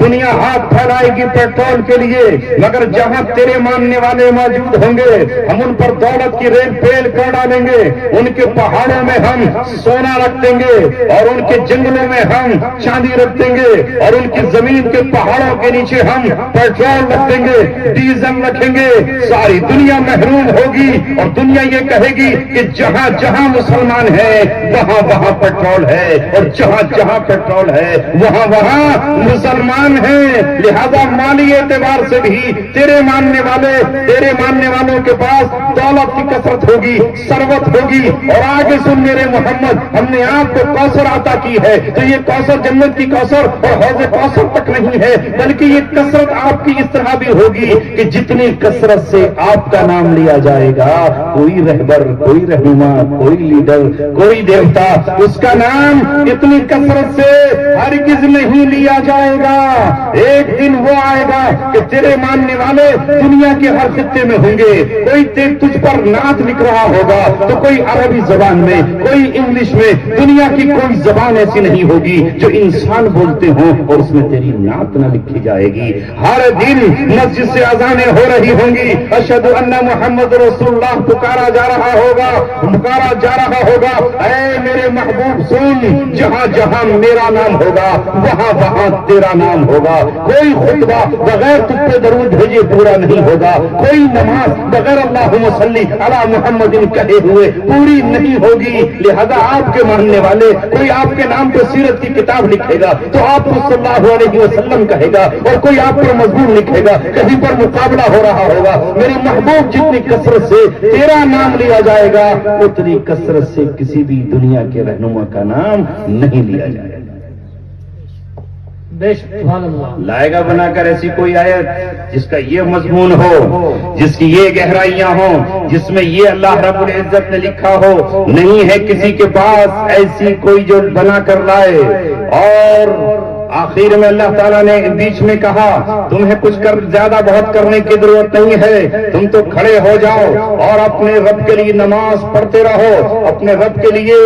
دنیا ہاتھ پھیلائے گی پیٹرول کے لیے، مگر جہاں تیرے ماننے والے موجود ہوں گے ہم ان پر دولت کی ریل پیل کر ڈالیں گے، ان کے پہاڑوں میں ہم سونا رکھ دیں گے اور ان کے جنگلوں میں ہم چاندی رکھ دیں گے اور ان کی زمین کے پہاڑوں کے نیچے ہم پیٹرول رکھ دیں گے، ڈیزل رکھیں گے، ساری دنیا محروم ہوگی اور دنیا یہ کہے گی کہ جہاں جہاں مسلمان ہیں وہاں وہاں پیٹرول ہے اور جہاں جہاں پیٹرول ہے وہاں وہاں مسلمان ہیں، لہذا مالی اعتبار سے بھی تیرے ماننے والوں کے پاس دولت کی کثرت ہوگی، ثروت ہوگی۔ اور آگے سن میرے محمد، ہم نے آپ کو کوثر عطا کی ہے تو یہ کوثر جنت کی کوثر اور حوض کوثر تک نہیں ہے، بلکہ یہ کثرت آپ کی اس طرح بھی ہوگی کہ جتنی کثرت سے آپ کا نام لیا جائے گا، کوئی رہبر، کوئی رہنما، کوئی لیڈر، کوئی دیوتا اس کا نام اتنی کثرت سے ہرگز نہیں لیا جائے گا۔ ایک دن وہ آئے گا کہ تیرے ماننے والے دنیا کے ہر خطے میں ہوں گے، کوئی تجھ پر نعت لکھ رہا ہوگا تو کوئی عربی زبان میں، کوئی انگلش میں، دنیا کی کوئی زبان ایسی نہیں ہوگی جو انسان بولتے ہوں اور اس میں تیری نعت نہ لکھی جائے گی۔ ہر دن مسجد سے اذانیں ہو رہی ہوں گی، اشہد ان محمد رسول اللہ پکارا جا رہا ہوگا، اے میرے محبوب سن، جہاں جہاں میرا نام ہوگا وہاں وہاں تیرا نام ہوگا۔ کوئی خطبہ بغیر تجھ پہ درود بھیجے پورا نہیں ہوگا، کوئی نماز بغیر اللہم صلی علی محمد کہے ہوئے پوری نہیں ہوگی۔ لہذا آپ کے ماننے والے کوئی آپ کے نام پہ سیرت کی کتاب لکھے گا تو آپ کو صلی اللہ علیہ وسلم کہے گا، اور کوئی آپ پر مضمون لکھے گا، کہیں پر مقابلہ ہو رہا ہوگا۔ میرے محبوب جتنی کثرت سے تیرا نام لیا جائے گا اتنی کثرت سے کسی بھی دنیا کے رہنما کا نام نہیں لیا جائے گا۔ لائے گا بنا کر ایسی کوئی آیت جس کا یہ مضمون ہو، جس کی یہ گہرائیاں ہوں، جس میں یہ اللہ رب العزت نے لکھا ہو؟ نہیں ہے کسی کے پاس ایسی کوئی جو بنا کر لائے۔ اور آخر میں اللہ تعالیٰ نے بیچ میں کہا تمہیں کچھ زیادہ بہت کرنے کی ضرورت نہیں ہے، تم تو کھڑے ہو جاؤ اور اپنے رب کے لیے نماز پڑھتے رہو، اپنے رب کے لیے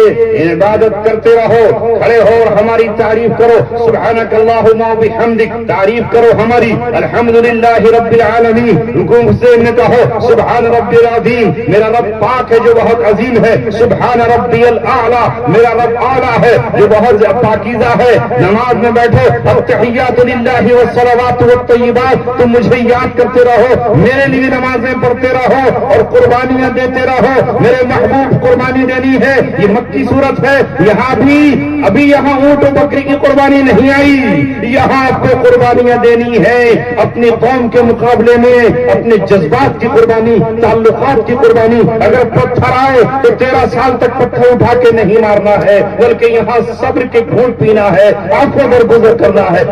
عبادت کرتے رہو، کھڑے ہو اور ہماری تعریف کرو، سبحانک اللہم و بحمدک، تعریف کرو ہماری، الحمدللہ رب العالمین۔ رکوع سے نے کہو سبحان ربی العظیم، میرا رب پاک ہے جو بہت عظیم ہے، سبحان ربی الاعلی، میرا رب اعلیٰ ہے جو بہت پاکیزہ ہے۔ نماز میں بیٹھو، التحیات للہ والصلوات والطیبات، تم مجھے یاد کرتے رہو، میرے لیے نمازیں پڑھتے رہو اور قربانیاں دیتے رہو۔ میرے محبوب قربانی دینی ہے، یہ مکی صورت ہے، یہاں بھی ابھی یہاں اونٹ و بکری کی قربانی نہیں آئی، یہاں آپ کو قربانیاں دینی ہے اپنی قوم کے مقابلے میں، اپنے جذبات کی قربانی، تعلقات کی قربانی۔ اگر پتھر آئے تو 13 سال تک پتھر اٹھا کے نہیں مارنا ہے، بلکہ یہاں صبر کے گھونٹ پینا ہے، آنکھوں پر گزر کرنا ہے۔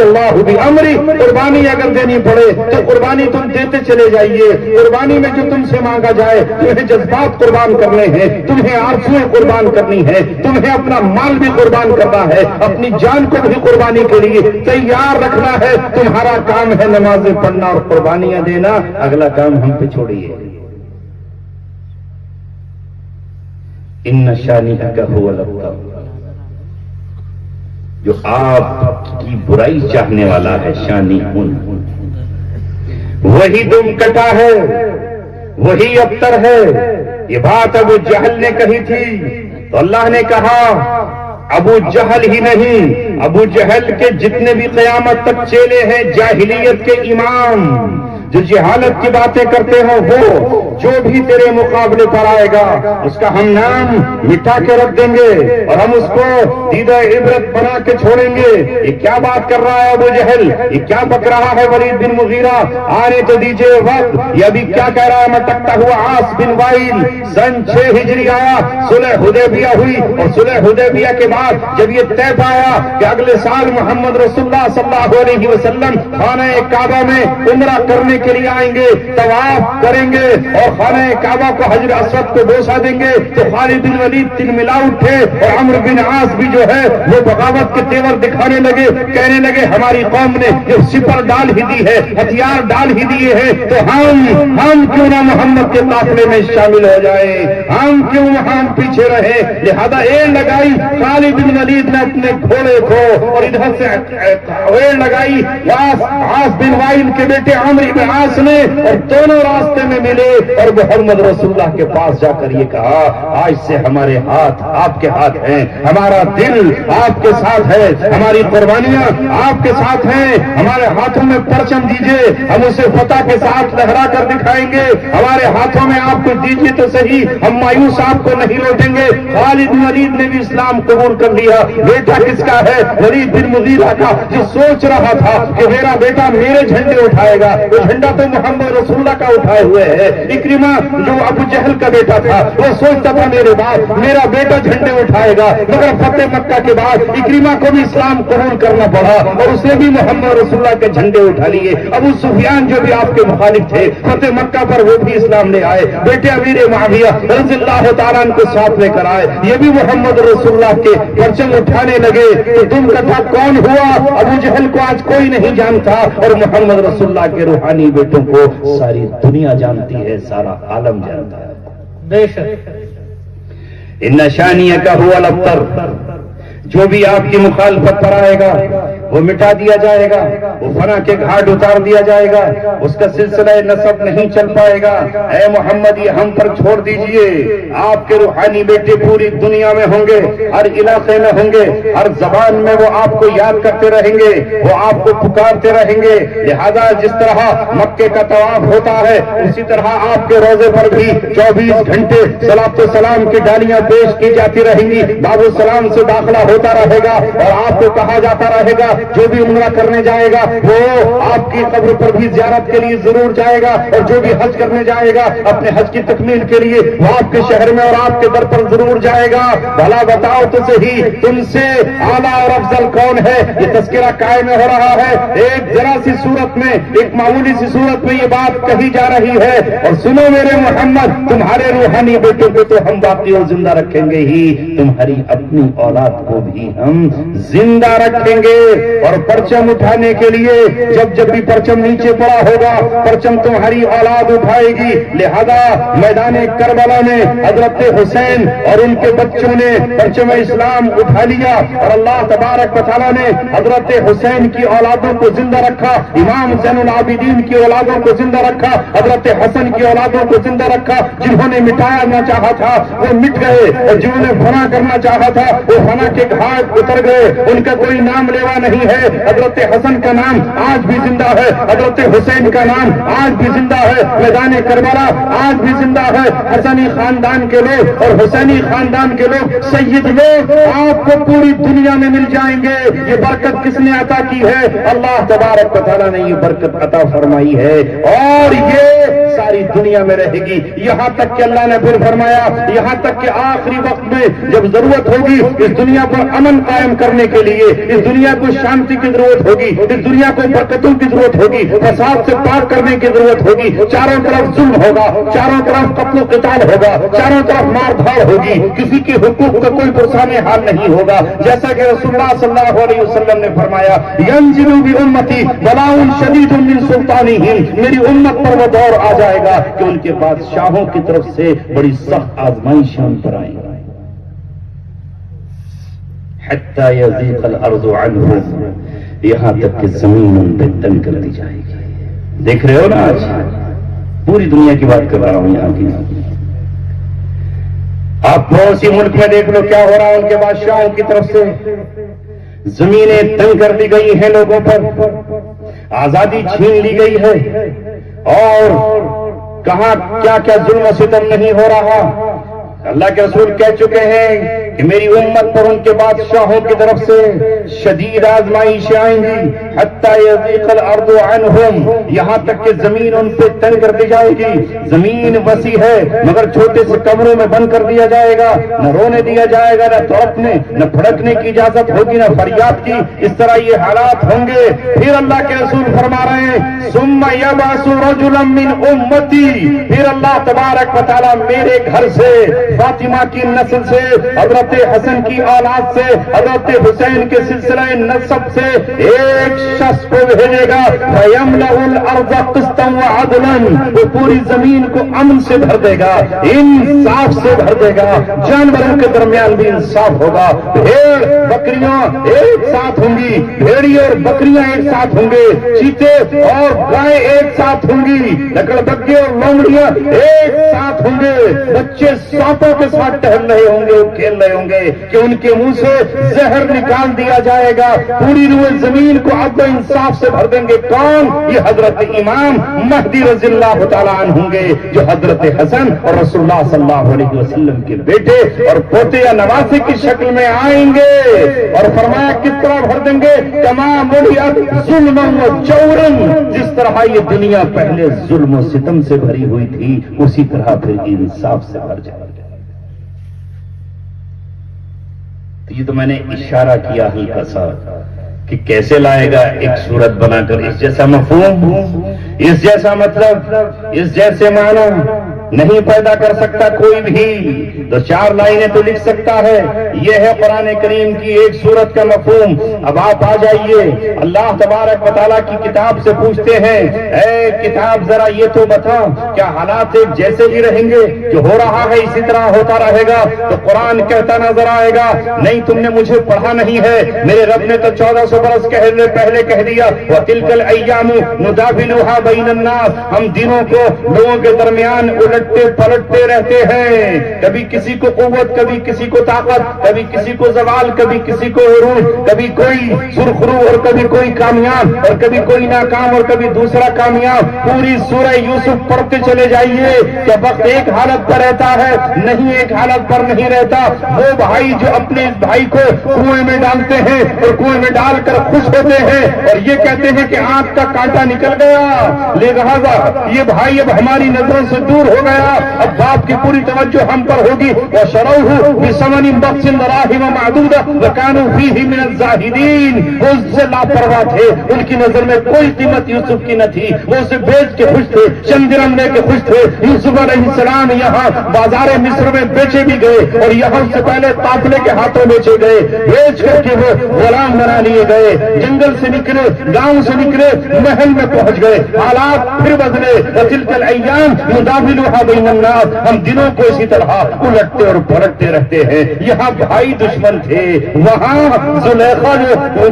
اللہ بامری، قربانی اگر دینی پڑے تو قربانی تم دیتے چلے جائیے۔ قربانی میں جو تم سے مانگا جائے، تمہیں جذبات قربان کرنے ہیں، تمہیں آرزویں قربان کرنی ہے، تمہیں اپنا مال بھی قربان کرنا ہے، اپنی جان کو بھی قربانی کے لیے تیار رکھنا ہے۔ تمہارا کام ہے نمازیں پڑھنا اور قربانیاں دینا، اگلا کام ہم پہ چھوڑیے۔ ان شانئک ھو الابتر، جو آپ کی برائی چاہنے والا ہے، شانی ان وہی دم کٹا ہے، وہی ابتر ہے۔ یہ بات ابو جہل نے کہی تھی تو اللہ نے کہا ابو جہل ہی نہیں، ابو جہل کے جتنے بھی قیامت تک چیلے ہیں، جاہلیت کے امام جو جہالت کی باتیں کرتے ہو، وہ جو بھی تیرے مقابلے پر آئے گا اس کا ہم نام مٹا کے رکھ دیں گے اور ہم اس کو دیدہ عبرت بنا کے چھوڑیں گے۔ یہ کیا بات کر رہا ہے ابو جہل؟ یہ کیا بک رہا ہے ولید بن مغیرہ؟ آنے تو دیجئے وقت۔ یہ ابھی کیا کہہ رہا ہے؟ مٹکتا ہوا عاص بن وائل سن 6 ہجری آیا، صلح حدیبیہ ہوئی، اور صلح حدیبیہ کے بعد جب یہ طے پایا کہ اگلے سال محمد رسول اللہ صلی اللہ علیہ وسلم خانہ کعبہ میں عمرہ کرنے کے لیے آئیں گے، طواف کریں گے اور خانہ کعبہ کو حجر اسود کو بوسہ دیں گے، تو خالد بن ولید تلملا اٹھے اور عمرو بن عاص بھی جو ہے وہ بغاوت کے تیور دکھانے لگے، کہنے لگے ہماری قوم نے جو سپر ڈال ہی دی ہے، ہتھیار ڈال ہی دیے ہیں، تو ہم کیوں نہ محمد کے قافلے میں شامل ہو جائے، ہم کیوں وہاں پیچھے رہے؟ لہذا ایڑ لگائی خالد بن ولید نے اپنے گھوڑے کو، اور ادھر سے ایڑ لگائی عاص بن وائل کے بیٹے عمرو بن عاص نے، اور دونوں راستے میں ملے اور محمد رسول اللہ کے پاس جا کر یہ کہا آج سے ہمارے ہاتھ آپ کے ہاتھ ہیں، ہمارا دل آپ کے ساتھ ہے، ہماری قربانیاں آپ کے ساتھ ہیں، ہمارے ہاتھوں میں پرچم دیجئے، ہم اسے فتح کے ساتھ لہرا کر دکھائیں گے، ہمارے ہاتھوں میں آپ کو دیجئے تو صحیح، ہم مایوس آپ کو نہیں لوٹیں گے۔ خالد بن ولید نے بھی اسلام قبول کر لیا۔ بیٹا کس کا ہے؟ ولید بن مغیرہ کا، جو سوچ رہا تھا کہ میرا بیٹا میرے جھنڈے اٹھائے گا، وہ جھنڈا تو محمد رسول اللہ کا اٹھائے ہوئے ہے۔ اکرمہ جو ابو جہل کا بیٹا تھا وہ سوچتا تھا میرے بعد میرا بیٹا جھنڈے اٹھائے گا، مگر فتح مکہ کے بعد اکرمہ کو بھی اسلام قبول کرنا پڑا اور اس نے بھی محمد رسول اللہ کے جھنڈے اٹھا لیے۔ ابو سفیان جو بھی آپ کے مخالف تھے فتح مکہ پر وہ بھی اسلام لے آئے، بیٹے امیر معاویہ رضی اللہ تعالیٰ عنہ کو ساتھ لے کر آئے، یہ بھی محمد رسول اللہ کے پرچم اٹھانے لگے۔ تو تم کا تھا کون ہوا؟ ابو جہل کو آج کوئی نہیں جانتا اور محمد رسول اللہ کے روحانی بیٹوں کو ساری دنیا جانتی ہے، سارا عالم جانتا ہے۔ بے شک ان شانیہ کا ہوا الابتر، جو بھی آپ کی مخالفت پر آئے گا وہ مٹا دیا جائے گا، وہ فنا کے گھاٹ اتار دیا جائے گا، اس کا سلسلہ نسب نہیں چل پائے گا۔ اے محمد یہ ہم پر چھوڑ دیجئے، آپ کے روحانی بیٹے پوری دنیا میں ہوں گے، ہر علاقے میں ہوں گے، ہر زبان میں وہ آپ کو یاد کرتے رہیں گے، وہ آپ کو پکارتے رہیں گے۔ لہذا جس طرح مکے کا طواف ہوتا ہے اسی طرح آپ کے روزے پر بھی 24 گھنٹے صلاۃ و سلام کی ڈالیاں پیش کی جاتی رہیں گی، باب السلام سے داخلہ ہوتا رہے گا اور آپ کو کہا جاتا رہے گا جو بھی عمرہ کرنے جائے گا وہ آپ کی قبر پر بھی زیارت کے لیے ضرور جائے گا، اور جو بھی حج کرنے جائے گا اپنے حج کی تکمیل کے لیے وہ آپ کے شہر میں اور آپ کے در پر ضرور جائے گا۔ بھلا بتاؤ تو صحیح تم سے اعلیٰ اور افضل کون ہے؟ یہ تذکرہ قائم ہو رہا ہے، ایک ذرا سی صورت میں، ایک معمولی سی صورت میں یہ بات کہی جا رہی ہے۔ اور سنو میرے محمد، تمہارے روحانی بیٹوں کو تو ہم باقی اور زندہ رکھیں گے ہی، تمہاری اپنی اولاد کو بھی ہم زندہ رکھیں گے۔ اور پرچم اٹھانے کے لیے جب بھی پرچم نیچے پڑا ہوگا پرچم تمہاری اولاد اٹھائے گی۔ لہذا میدان کربلا میں حضرت حسین اور ان کے بچوں نے پرچم اسلام اٹھا لیا، اور اللہ تبارک و تعالیٰ نے حضرت حسین کی اولادوں کو زندہ رکھا، امام زین العابدین کی اولادوں کو زندہ رکھا، حضرت حسن کی اولادوں کو زندہ رکھا۔ جنہوں نے مٹایا نہ چاہا تھا وہ مٹ گئے، اور جنہوں نے فنا کرنا چاہا تھا وہ فنا کے گھاٹ اتر گئے، ان کا کوئی نام لیوا نہیں ہے۔ حضرت حسن کا نام آج بھی زندہ ہے، حضرت حسین کا نام آج بھی زندہ ہے، میدان کربلا آج بھی زندہ ہے۔ حسنی خاندان کے لوگ اور حسینی خاندان کے لوگ سید لوگ آپ کو پوری دنیا میں مل جائیں گے۔ یہ برکت کس نے عطا کی ہے؟ اللہ تبارک و تعالیٰ نے یہ برکت عطا فرمائی ہے، اور یہ ساری دنیا میں رہے گی، یہاں تک کہ اللہ نے پھر فرمایا یہاں تک کہ آخری وقت میں جب ضرورت ہوگی اس دنیا پر امن قائم کرنے کے لیے، اس دنیا کو شانتی کی ضرورت ہوگی، اس دنیا کو برکتوں کی ضرورت ہوگی، فساد سے پاک کرنے کی ضرورت ہوگی، چاروں طرف ظلم ہوگا، چاروں طرف قتل و قتال ہوگا، چاروں طرف مار دھاڑ ہوگی، کسی کے حقوق کا کوئی پرسان حال نہیں ہوگا، جیسا کہ رسول اللہ صلی اللہ علیہ وسلم نے فرمایا ینزل بامتی بلاء شدید من سلطانہم، میری امت پر وہ دور آ جائے گا کہ ان کے بادشاہوں کی طرف سے بڑی سخت آزمائشیں ان پر آئیں گی، حتی یضیق الارض عنہم، یہاں تک کہ زمین ان پہ تنگ کر دی جائے گی۔ دیکھ رہے ہو نا آج پوری دنیا کی بات کر رہا ہوں یہاں کی، آپ پڑوسی ملک میں دیکھ لو کیا ہو رہا ہے ان کے بادشاہوں کی طرف سے، زمینیں تنگ کر دی گئی ہیں لوگوں پر، آزادی چھین لی گئی ہے، اور کہاں کیا کیا ظلم و ستم نہیں ہو رہا۔ اللہ کے رسول کہہ چکے ہیں کہ میری امت پر ان کے بادشاہوں کی طرف سے شدید آزمائشیں آئیں گی، حتی یضیق الارض عنہم، یہاں تک کہ زمین ان پہ تنگ کر دی جائے گی۔ زمین وسیع ہے مگر چھوٹے سے کمروں میں بند کر دیا جائے گا، نہ رونے دیا جائے گا، نہ تڑپنے نہ پھڑکنے کی اجازت ہوگی، نہ فریاد کی۔ اس طرح یہ حالات ہوں گے۔ پھر اللہ کے رسول فرما رہے ہیں ثم یبعث رجلا من امتی، پھر اللہ تبارک و تعالیٰ میرے گھر سے، فاطمہ کی نسل سے، حضرت حسن کی اولاد سے، حضرت حسین کے سلسلہ نسب سے ایک شخص کو بھیجے گا، فَيَمْلَأُ الْأَرْضَ قِسْطًا وَعَدْلًا، وہ پوری زمین کو امن سے بھر دے گا، انصاف سے بھر دے گا، جانوروں کے درمیان بھی انصاف ہوگا، بھیڑ بکریاں ایک ساتھ ہوں گی، بھیڑی اور بکریاں ایک ساتھ ہوں گے، چیتے اور گائے ایک ساتھ ہوں گی، لکڑبگے اور لومڑیاں ایک ساتھ ہوں گے، بچے سانپوں کے ساتھ ٹہل رہے ہوں گے، کھیل رہے ہوں گے کہ ان کے منہ سے زہر نکال دیا جائے گا، پوری روئے زمین کو عدل و انصاف سے بھر دیں گے۔ کون؟ یہ حضرت امام مہدی رضی اللہ تعالیٰ عنہ ہوں گے، جو حضرت حسن اور رسول اللہ صلی اللہ علیہ وسلم کے بیٹے اور پوتے یا نواسے کی شکل میں آئیں گے، اور فرمایا کس طرح بھر دیں گے، کما ملیت ظلما و جورا، جس طرح یہ دنیا پہلے ظلم و ستم سے بھری ہوئی تھی اسی طرح پھر انصاف سے بھر جائے گا۔ یہ تو میں نے اشارہ کیا ہلکا سا کہ کیسے لائے گا ایک صورت بنا کر اس جیسا مفہوم، اس جیسا مطلب، اس جیسے معنی نہیں پیدا کر سکتا کوئی بھی، تو 4 لائنیں تو لکھ سکتا ہے۔ یہ ہے قرآن کریم کی ایک سورت کا مفہوم۔ اب آپ آ جائیے، اللہ تبارک و تعالیٰ کی کتاب سے پوچھتے ہیں، اے کتاب ذرا یہ تو بتا، کیا حالات ایک جیسے ہی رہیں گے؟ جو ہو رہا ہے اسی طرح ہوتا رہے گا؟ تو قرآن کہتا نظر آئے گا، نہیں تم نے مجھے پڑھا نہیں ہے، میرے رب نے تو 1400 برس پہلے کہہ دیا، وَتِلْكَ الْأَيَّامُ نُدَاوِلُهَا بَيْنَ النَّاسِ، ہم دنوں کو لوگوں کے درمیان الٹتے پلٹتے رہتے ہیں، کبھی کسی کو قوت، کبھی کسی کو طاقت، کبھی کسی کو زوال، کبھی کسی کو عروج، کبھی کوئی سرخرو اور کبھی کوئی کامیاب، اور کبھی کوئی ناکام اور کبھی دوسرا کامیاب۔ پوری سورہ یوسف پڑھتے چلے جائیے، کیا وقت ایک حالت پر رہتا ہے؟ نہیں، ایک حالت پر نہیں رہتا۔ وہ بھائی جو اپنے اس بھائی کو کنویں میں ڈالتے ہیں اور کنویں میں ڈال کر خوش ہوتے ہیں اور یہ کہتے ہیں کہ آنکھ کا کانٹا نکل گیا، لہذا یہ بھائی اب ہماری نظروں سے دور ہو گیا، اب باپ کی پوری توجہ ہم پر ہوگی۔ وَشَرَوْهُ بِثَمَنٍ بَخْسٍ دَرَاهِمَ مَعْدُودَةٍ وَكَانُوا فِيهِ مِنَ الزَّاهِدِينَ، وہ اس سے لاپرواہ تھے، ان کی نظر میں کوئی قیمت یوسف کی نہ تھی، وہ اسے بیچ کے خوش تھے، چند درہم لے کے خوش تھے۔ یوسف علیہ السلام یہاں بازار مصر میں بیچے بھی گئے اور یہاں سے پہلے قافلے کے ہاتھوں بیچے گئے، بیچ کر کے وہ غلام بنا لیے گئے، جنگل سے نکلے، گاؤں سے نکلے، محل میں پہنچ گئے، حالات پھر بدلے۔ وَتِلْكَ الْأَيَّامُ نُدَاوِلُهَا بَيْنَ النَّاسِ، ہم دنوں کو اسی طرح الٹتے اور پلٹتے رہتے ہیں۔ یہاں بھائی دشمن تھے، وہاں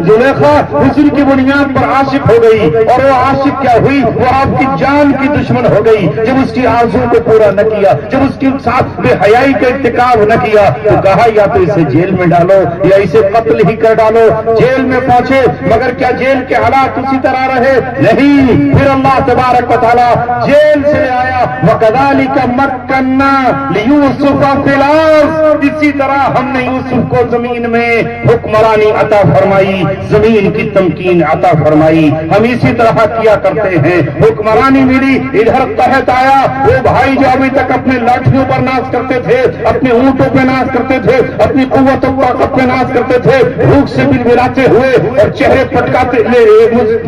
زلیخا حسن کی بنیاد پر عاشق ہو گئی، اور وہ عاشق کیا ہوئی؟ وہ آپ کی جان کی دشمن ہو گئی جب اس کی آرزو کو پورا نہ کیا، جب اس کے ساتھ بے حیائی کا ارتکاب نہ کیا، تو کہا یا تو اسے جیل میں ڈالو یا اسے قتل ہی کر ڈالو۔ جیل میں پہنچے، مگر کیا جیل کے حالات اسی طرح رہے؟ نہیں، پھر اللہ تبارک و تعالیٰ جیل سے لے آیا، وَكَذَلِكَ مَكَّنَّا لِيُوسُفَ فِي الْأَرْضِ، اسی طرح ہم نے یوسف کو زمین میں حکمرانی عطا فرمائی، زمین کی تمکین عطا فرمائی۔ ہم اسی طرح کیا کرتے ہیں، حکمرانی ملی، ادھر قحط آیا، وہ بھائی جو ابھی تک اپنے لاٹھیوں پر ناز کرتے تھے، اپنے اونٹوں پہ ناز کرتے تھے، اپنی قوت و طاقت پہ ناز کرتے تھے، بھوک سے بلبلاتے ہوئے اور چہرے پٹکاتے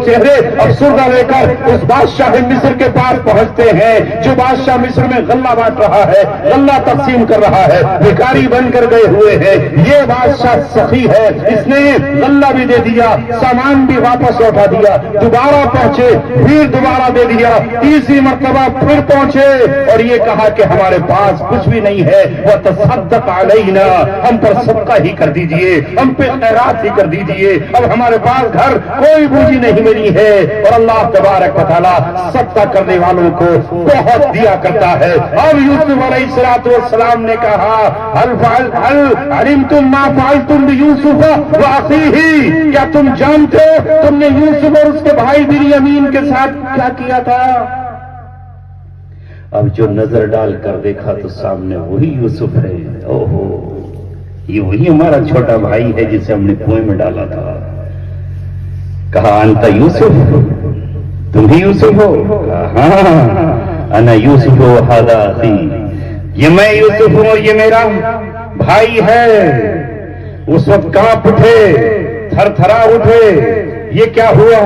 چہرے افسردہ لے کر اس بادشاہ مصر کے پاس پہنچتے ہیں جو بادشاہ مصر میں غلہ بانٹ رہا ہے، غلہ تقسیم کر رہا ہے، بھکاری بن کر گئے ہوئے ہیں۔ یہ بادشاہ سخی ہے، اس نے غلہ بھی دے دیا، سامان بھی واپس لوٹا دیا، دوبارہ پہنچے، پھر دوبارہ دے دیا، تیسری مرتبہ پھر پہنچے اور یہ کہا کہ ہمارے پاس کچھ بھی نہیں ہے، وَتَصَدَّقْ عَلَيْنَا، ہم پر صدقہ ہی کر دیجئے، ہم پہ خیرات ہی کر دیجئے، اب ہمارے پاس گھر کوئی پونجی نہیں ملی ہے۔ اور اللہ تبارک و تعالیٰ صدقہ کرنے والوں کو بہت دیا کرتا کرتا ہے. اب یوسف علیہ السلام نے کہا هل علمتم ما فعلتم بيوسف واخيه، کیا تم جانتے ہو تم نے یوسف اور اس کے بھائی بنیامین کے ساتھ کیا کیا تھا؟ اب جو نظر ڈال کر دیکھا تو سامنے وہی یوسف ہے. اوہو، یہ وہی ہمارا چھوٹا بھائی ہے جسے ہم نے کنویں میں ڈالا تھا. کہا انت یوسف، تم بھی یوسف ہو؟ کہا ہاں انا یوسف و ھذا اخی، یہ میں یوسف ہوں اور یہ میرا بھائی ہے. اس وقت کانپ اٹھے، تھر تھرا اٹھے، یہ کیا ہوا؟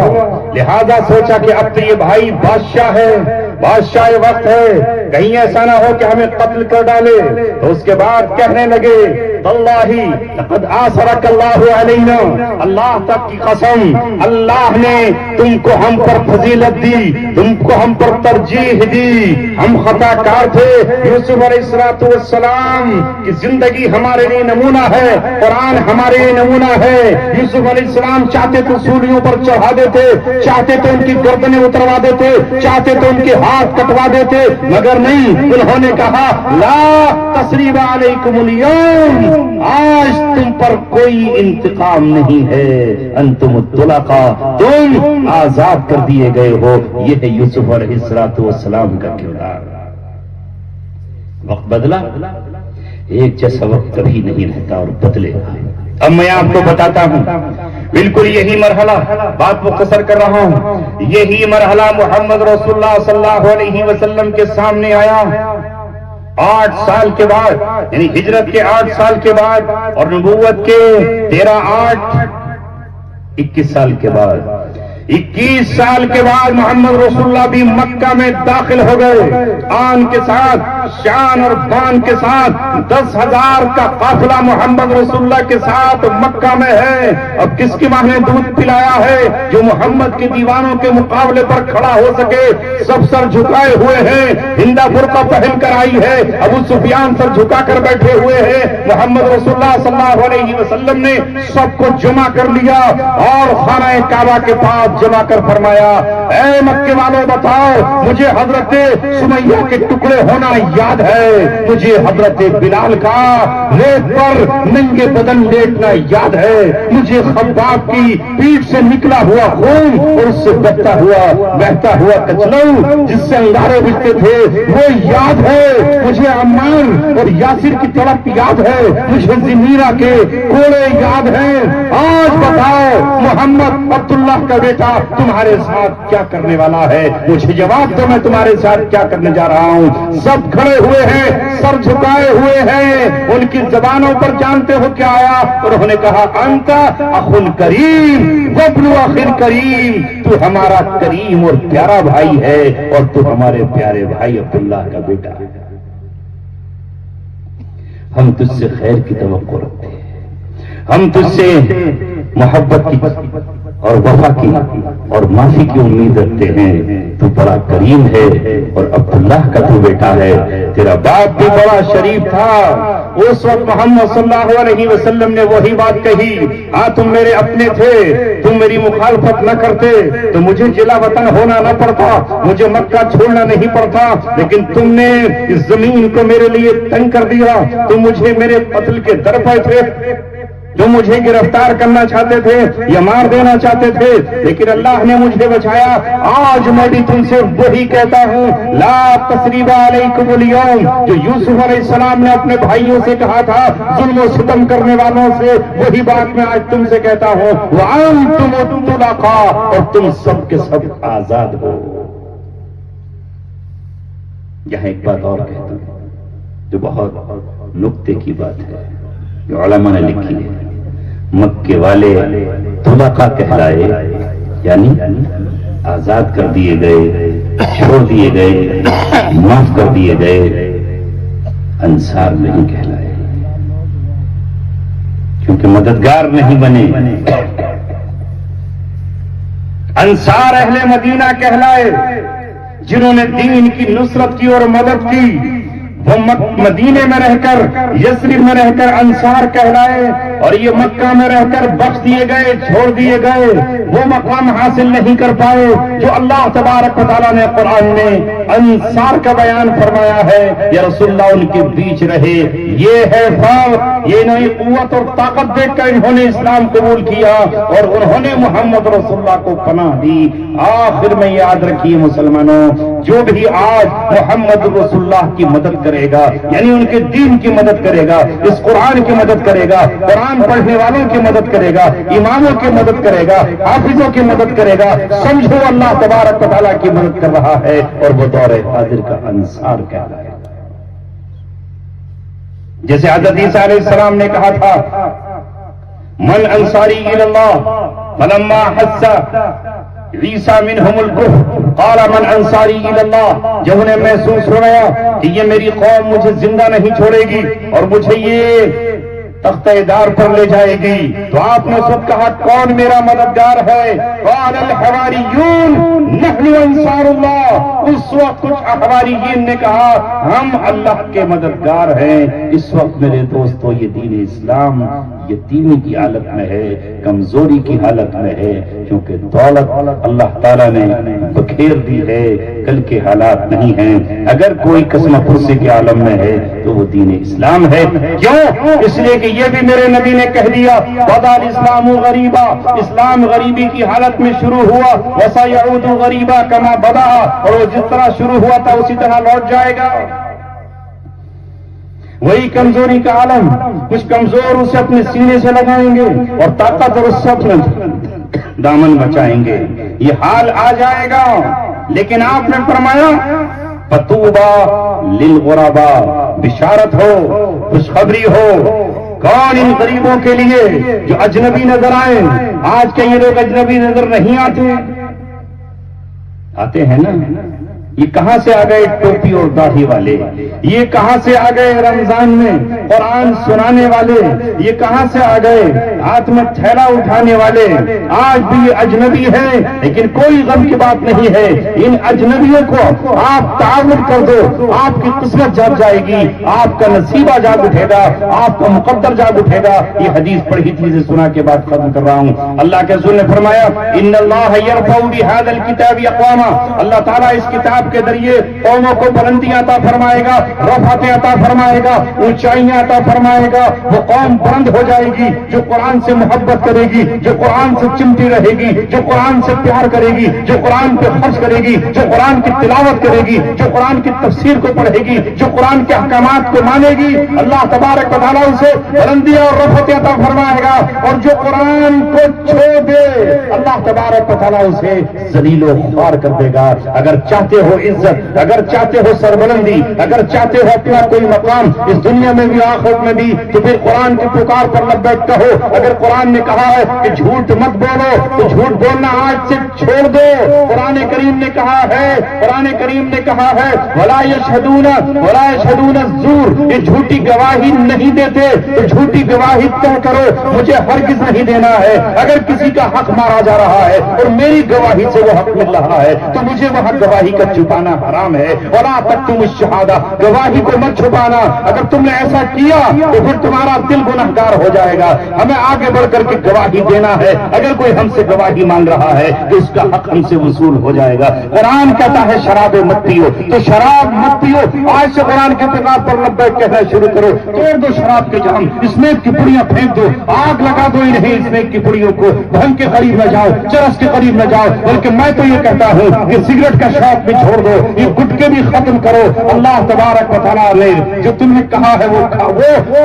لہذا سوچا کہ اب تو یہ بھائی بادشاہ ہے، بادشاہ وقت ہے، کہیں ایسا نہ ہو کہ ہمیں قتل کر ڈالے. تو اس کے بعد کہنے لگے واللہ لقد آثرک اللہ علینا، اللہ تک کی قسم، اللہ نے تم کو ہم پر فضیلت دی، تم کو ہم پر ترجیح دی. ہم خطا کار تھے. یوسف علیہ السلام کی زندگی ہمارے لیے نمونہ ہے، قرآن ہمارے لیے نمونہ ہے. یوسف علیہ السلام چاہتے تو سولیوں پر چڑھا دیتے، چاہتے تو ان کی گردنیں اتروا دیتے، چاہتے تو ان کے ہاتھ کٹوا دیتے، مگر نہیں، انہوں نے کہا لا تثریب علیکم اليوم، آج تم پر کوئی انتقام نہیں ہے، انتم الطلقاء، تم آزاد کر دیے گئے ہو. یہ ہے یوسف علیہ السلام کا کردار. وقت بدلا، ایک جیسا وقت کبھی نہیں رہتا اور بدلے گا. اب میں آپ کو بتاتا ہوں، بالکل یہی مرحلہ، بات مختصر کر رہا ہوں، یہی مرحلہ محمد رسول اللہ صلی اللہ علیہ وسلم کے سامنے آیا 8 سال کے بعد، یعنی ہجرت کے 8 سال کے بعد اور نبوت کے 21 سال کے بعد. 21 سال کے بعد محمد رسول اللہ بھی مکہ میں داخل ہو گئے، آن کے ساتھ، شان اور بان کے ساتھ. 10,000 کا قافلہ محمد رسول اللہ کے ساتھ مکہ میں ہے. اب کس کی ماں نے دودھ پلایا ہے جو محمد کے دیوانوں کے مقابلے پر کھڑا ہو سکے؟ سب سر جھکائے ہوئے ہیں، ہندا برقع پہن کر آئی ہے، ابو سفیان سر جھکا کر بیٹھے ہوئے ہیں. محمد رسول اللہ صلی اللہ علیہ وسلم نے سب کو جمع کر لیا اور خانہ کعبہ کے پاس جمع کر فرمایا اے مکے والوں بتاؤ، مجھے حضرت سمیہ کے ٹکڑے ہونا یاد ہے، مجھے حضرت بلال کا ریت پر ننگے بدن لیٹنا یاد ہے، مجھے خباب کی پیٹھ سے نکلا ہوا خون اور اس سے بہتا ہوا کچلو جس سے انگارے بجتے تھے وہ یاد ہے، مجھے عمان اور یاسر کی تڑپ یاد ہے، مجھے زمیرہ کے کوڑے یاد ہیں. آج بتاؤ محمد عبداللہ کا بیٹا تمہارے ساتھ کیا کرنے والا ہے؟ مجھے جواب دو، میں تمہارے ساتھ کیا کرنے جا رہا ہوں. سب کھڑے ہوئے ہیں، سر جھکائے ہوئے ہیں. ان کی زبانوں پر جانتے ہو کیا آیا؟ انہوں نے کہا انت اخ کریم وابن اخ کریم، تو ہمارا کریم اور پیارا بھائی ہے اور تو ہمارے پیارے بھائی عبداللہ کا بیٹا ہے. ہم تجھ سے خیر کی توقع رکھتے ہیں، ہم تجھ سے محبت کی اور وفا کی اور معافی کی امید رکھتے ہیں. تو بڑا کریم ہے اور عبداللہ کا تو بیٹا ہے، تیرا باپ بھی بڑا شریف تھا. اس وقت محمد صلی اللہ علیہ وسلم نے وہی بات کہی، ہاں تم میرے اپنے تھے، تم میری مخالفت نہ کرتے تو مجھے جلا وطن ہونا نہ پڑتا، مجھے مکہ چھوڑنا نہیں پڑتا، لیکن تم نے اس زمین کو میرے لیے تنگ کر دیا. تم مجھے میرے قتل کے در پہ تھے، جو مجھے گرفتار کرنا چاہتے تھے یا مار دینا چاہتے تھے، لیکن اللہ نے مجھے بچایا. آج میں بھی تم سے وہی کہتا ہوں، لا تثریب علیکم اليوم، جو یوسف علیہ السلام نے اپنے بھائیوں سے کہا تھا ظلم و ستم کرنے والوں سے، وہی بات میں آج تم سے کہتا ہوں، وانتم الطلقاء، اور تم سب کے سب آزاد ہو. یہاں ایک بات اور کہتا ہوں جو بہت نکتے کی بات ہے، جو علماء نے لکھی ہے. مکے والے طلقاء کہلائے، یعنی آزاد کر دیے گئے، چھوڑ دیے گئے، معاف کر دیے گئے. انصار نہیں کہلائے کیونکہ مددگار نہیں بنے. انصار اہل مدینہ کہلائے جنہوں نے دین کی نصرت کی اور مدد کی، وہ مدینے میں رہ کر یثرب میں رہ کر انصار کہلائے اور یہ مکہ میں رہ کر بخش دیے گئے چھوڑ دیے گئے وہ مقام حاصل نہیں کر پائے جو اللہ تبارک و تعالیٰ نے قرآن میں انصار کا بیان فرمایا ہے. یا رسول اللہ ان کے بیچ رہے. یہ ہے فرق. یہ نئی قوت اور طاقت دیکھ کر انہوں نے اسلام قبول کیا اور انہوں نے محمد رسول اللہ کو پناہ دی. آخر میں یاد رکھیے مسلمانوں، جو بھی آج محمد رسول اللہ کی مدد کرے گا، یعنی ان کے دین کی مدد کرے گا، اس قرآن کی مدد کرے گا، قرآن پڑھنے والوں کی مدد کرے گا، اماموں کی مدد کرے گا، حافظوں کی مدد کرے گا، سمجھو اللہ تبارک و تعالیٰ کی مدد کر رہا ہے اور وہ دور حاضر کا انصار کہلاتا ہے. جیسے حضرت عیسیٰ علیہ السلام نے کہا تھا من انصاری الی اللہ فلما حس عیسیٰ منہم الکفر قال من انصاری الی اللہ. جب انہیں محسوس ہو گیا کہ یہ میری قوم مجھے زندہ نہیں چھوڑے گی اور مجھے یہ تختہ دار پر لے جائے گی، تو آپ نے سب کہا کون میرا مددگار ہے؟ قال الحواریون نحن انصار اللہ. اس وقت کچھ حواریین نے کہا ہم اللہ کے مددگار ہیں. اس وقت میرے دوستو یہ دین اسلام یتیمی کی حالت میں ہے، کمزوری کی حالت میں ہے، کیونکہ دولت اللہ تعالیٰ نے بکھیر دی ہے، کل کے حالات نہیں ہیں. اگر کوئی قسم پرسی کے عالم میں ہے تو وہ دین اسلام ہے. کیوں؟ اس لیے کہ یہ بھی میرے نبی نے کہہ دیا بدا الاسلام غریبا، اسلام غریبی کی حالت میں شروع ہوا، وسیعود غریبا کما بدا، اور وہ جس طرح شروع ہوا تھا اسی طرح لوٹ جائے گا. وہی کمزوری کا عالم، کچھ کمزور اسے اپنے سینے سے لگائیں گے اور طاقت اور اس سے اپنے دامن بچائیں گے. یہ حال آ جائے گا. لیکن آپ نے فرمایا فتوبا للغربا، بشارت ہو، خوشخبری ہو. کون ان غریبوں کے لیے جو اجنبی نظر آئے؟ آج کے یہ لوگ اجنبی نظر نہیں آتے ہیں نا. یہ کہاں سے آ گئے ٹوپی اور داڑھی والے؟ یہ کہاں سے آ گئے رمضان میں قرآن سنانے والے؟ یہ کہاں سے آ گئے ہاتھ میں تھیلا اٹھانے والے؟ آج بھی یہ اجنبی ہیں، لیکن کوئی غم کی بات نہیں ہے. ان اجنبیوں کو آپ تعاون کر دو، آپ کی قسمت جاگ جائے گی، آپ کا نصیبہ جاگ اٹھے گا، آپ کا مقدر جاگ اٹھے گا. یہ حدیث پڑھی تھی سے سنا کے بعد ختم کر رہا ہوں. اللہ کے رسول نے فرمایا ان اللہ یرفع بہذا الکتاب اقواما، اللہ تعالیٰ اس کتاب کے ذریعے قوموں کو بلندیاں عطا فرمائے گا، رفعتیں عطا فرمائے گا، اونچائیاں عطا فرمائے گا. وہ قوم بلند ہو جائے گی جو قرآن سے محبت کرے گی، جو قرآن سے چمٹی رہے گی، جو قرآن سے پیار کرے گی، جو قرآن پہ خرچ کرے گی، جو قرآن کی تلاوت کرے گی، جو قرآن کی تفسیر کو پڑھے گی، جو قرآن کے احکامات کو مانے گی. اللہ تبارک و تعالیٰ اسے بلندیاں اور رفعتیں عطا فرمائے گا. اور جو قرآن کو چھوڑ دے اللہ تبارک و تعالیٰ اسے ذلیل و خوار کر دے گا. اگر چاہتے ہو عزت، اگر چاہتے ہو سربلندی، اگر چاہتے ہو اپنا کوئی مقام اس دنیا میں بھی آخرت میں بھی، تو پھر قرآن کی پکار پر لبیک کہو. اگر قرآن نے کہا ہے کہ جھوٹ مت بولو تو جھوٹ بولنا آج سے چھوڑ دو. قرآن کریم نے کہا ہے، قرآن کریم نے کہا ہے ولا یشہدون الزور، یہ جھوٹی گواہی نہیں دیتے تو جھوٹی گواہی طے کرو مجھے ہرگز نہیں دینا ہے. اگر کسی کا حق مارا جا رہا ہے اور میری گواہی سے وہ حق مل رہا ہے تو مجھے وہاں گواہی کا چھپانا حرام ہے. ولا تکتموا الشہادہ، گواہی کو مت چھپانا. اگر تم نے ایسا کیا تو پھر تمہارا دل گنہگار ہو جائے گا. ہمیں آگے بڑھ کر کے گواہی دینا ہے. اگر کوئی ہم سے گواہی مانگ رہا ہے تو اس کا حق ہم سے وصول ہو جائے گا. قرآن کہتا ہے شراب مت پیو، تو شراب مت پیو. آج سے قرآن کے پکار پر لبیک کہنا شروع کرو. توڑ دو شراب کے جام، اسمیک کی پڑیاں پھینک دو، آگ لگا دو انہیں اسمیک کی پڑیوں کو. بھنگ کے قریب نہ جاؤ، چرس کے قریب نہ جاؤ. بلکہ میں تو یہ کہتا ہوں کہ سگریٹ کا شوق بھی چھوڑ دو، یہ گٹکے بھی ختم کرو. اللہ تبارک و تعالیٰ نے جو تم نے کہا ہے وہ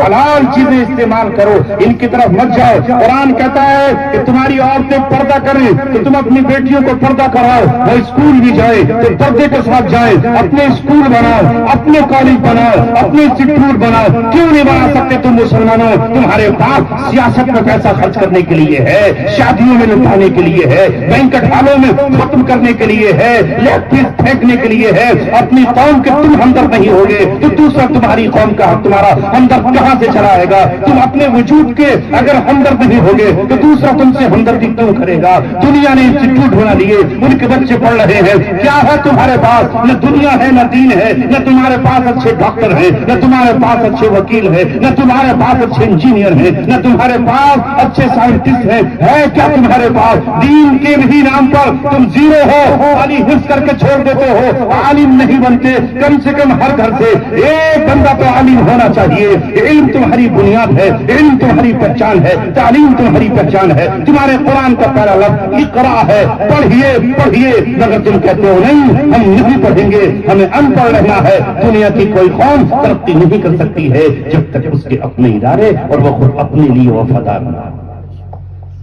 حلال چیزیں استعمال کرو، ان کی طرف مت جاؤ. قرآن کہتا ہے کہ تمہاری عورتیں پردہ کریں تو تم اپنی بیٹیوں کو پردہ کراؤ. وہ اسکول بھی جائے تو پردے کے ساتھ جائے. اپنے اسکول بناؤ، اپنے کالج بناؤ، اپنے انسٹیٹیوٹ بناؤ. کیوں نہیں بنا سکتے تم مسلمانوں؟ تمہارے پاس سیاست میں پیسہ خرچ کرنے کے لیے ہے، شادیوں میں لٹانے کے لیے ہے، بینکٹ ہالوں میں ختم کرنے کے لیے ہے، لیگ پیس پھینکنے کے لیے ہے. اپنی قوم کے تم ہمدرد نہیں ہوگے تو دوسرا تمہاری قوم کا تمہارا ہمدرد کہاں سے چلا آئے گا؟ تم اپنے وجود کے اگر ہمدرد نہیں ہوگے تو دوسرا تم سے ہمدردی کیوں کرے گا؟ دنیا نے انسٹیٹیوٹ بنا لیے، ان کے بچے پڑھ رہے ہیں. کیا ہے تمہارے پاس؟ نہ دنیا ہے نہ دین ہے. نہ تمہارے پاس اچھے ڈاکٹر ہیں، نہ تمہارے پاس اچھے وکیل ہیں، نہ تمہارے پاس اچھے انجینئر ہیں، نہ تمہارے پاس اچھے سائنٹسٹ ہیں. ہے کیا تمہارے پاس؟ دین کے بھی نام پر تم زیرو ہو. خالی حفظ کر کے چھوڑ دیتے ہو، عالم نہیں بنتے. کم سے کم ہر گھر سے ایک بندہ تو عالم ہونا چاہیے. علم تمہاری بنیاد ہے، علم تمہاری پہچان ہے، تعلیم تمہاری پہچان ہے. تمہارے قرآن کا پہلا لفظ اقرا ہے. پڑھیے پڑھیے. مگر تم کہتے ہو نہیں ہم نہیں پڑھیں گے، ہمیں ان پڑھ رہنا ہے. دنیا کی کوئی قوم ترقی نہیں کر سکتی ہے جب تک اس کے اپنے ادارے اور وہ خود اپنے لیے وفادار نہ.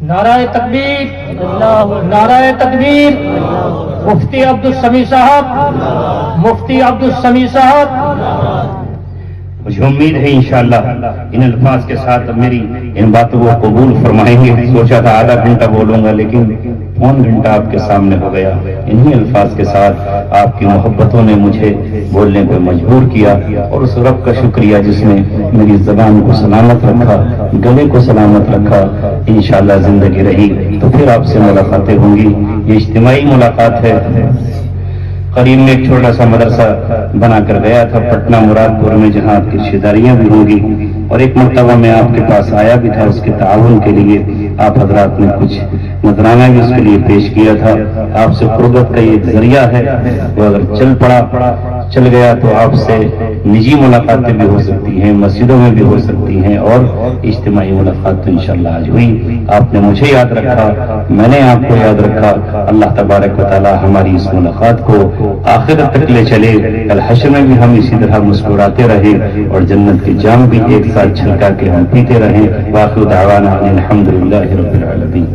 نعرہ تکبیر، نعرہ تکبیر. مفتی عبدالسمیع صاحب، مفتی عبدالسمیع صاحب. مجھے امید ہے انشاءاللہ ان الفاظ کے ساتھ میری ان باتوں کو قبول فرمائیں گے. سوچا تھا آدھا گھنٹہ بولوں گا لیکن پون گھنٹہ آپ کے سامنے ہو گیا. انہی الفاظ کے ساتھ آپ کی محبتوں نے مجھے بولنے پہ مجبور کیا، اور اس رب کا شکریہ جس نے میری زبان کو سلامت رکھا، گلے کو سلامت رکھا. انشاءاللہ زندگی رہی تو پھر آپ سے ملاقاتیں ہوں گی. یہ اجتماعی ملاقات ہے. قریب میں ایک چھوٹا سا مدرسہ بنا کر گیا تھا پٹنہ مراد پور میں، جہاں آپ کی رشتہ داریاں بھی ہوں گی. اور ایک مرتبہ میں آپ کے پاس آیا بھی تھا اس کے تعاون کے لیے. آپ حضرات نے کچھ نذرانہ بھی اس کے لیے پیش کیا تھا. آپ سے قربت کا یہ ایک ذریعہ ہے، وہ اگر چل گیا تو آپ سے نجی ملاقاتیں بھی ہو سکتی ہیں، مسجدوں میں بھی ہو سکتی ہیں، اور اجتماعی ملاقات تو انشاءاللہ آج ہوئی. آپ نے مجھے یاد رکھا، میں نے آپ کو یاد رکھا. اللہ تبارک و تعالی ہماری اس ملاقات کو آخرت تک لے چلے. کل حشر میں بھی ہم اسی طرح مسکراتے رہے اور جنت کے جام بھی ایک ساتھ چھلکا کے ہم پیتے رہیں. واخر دعوانا الحمدللہ رب العالمین.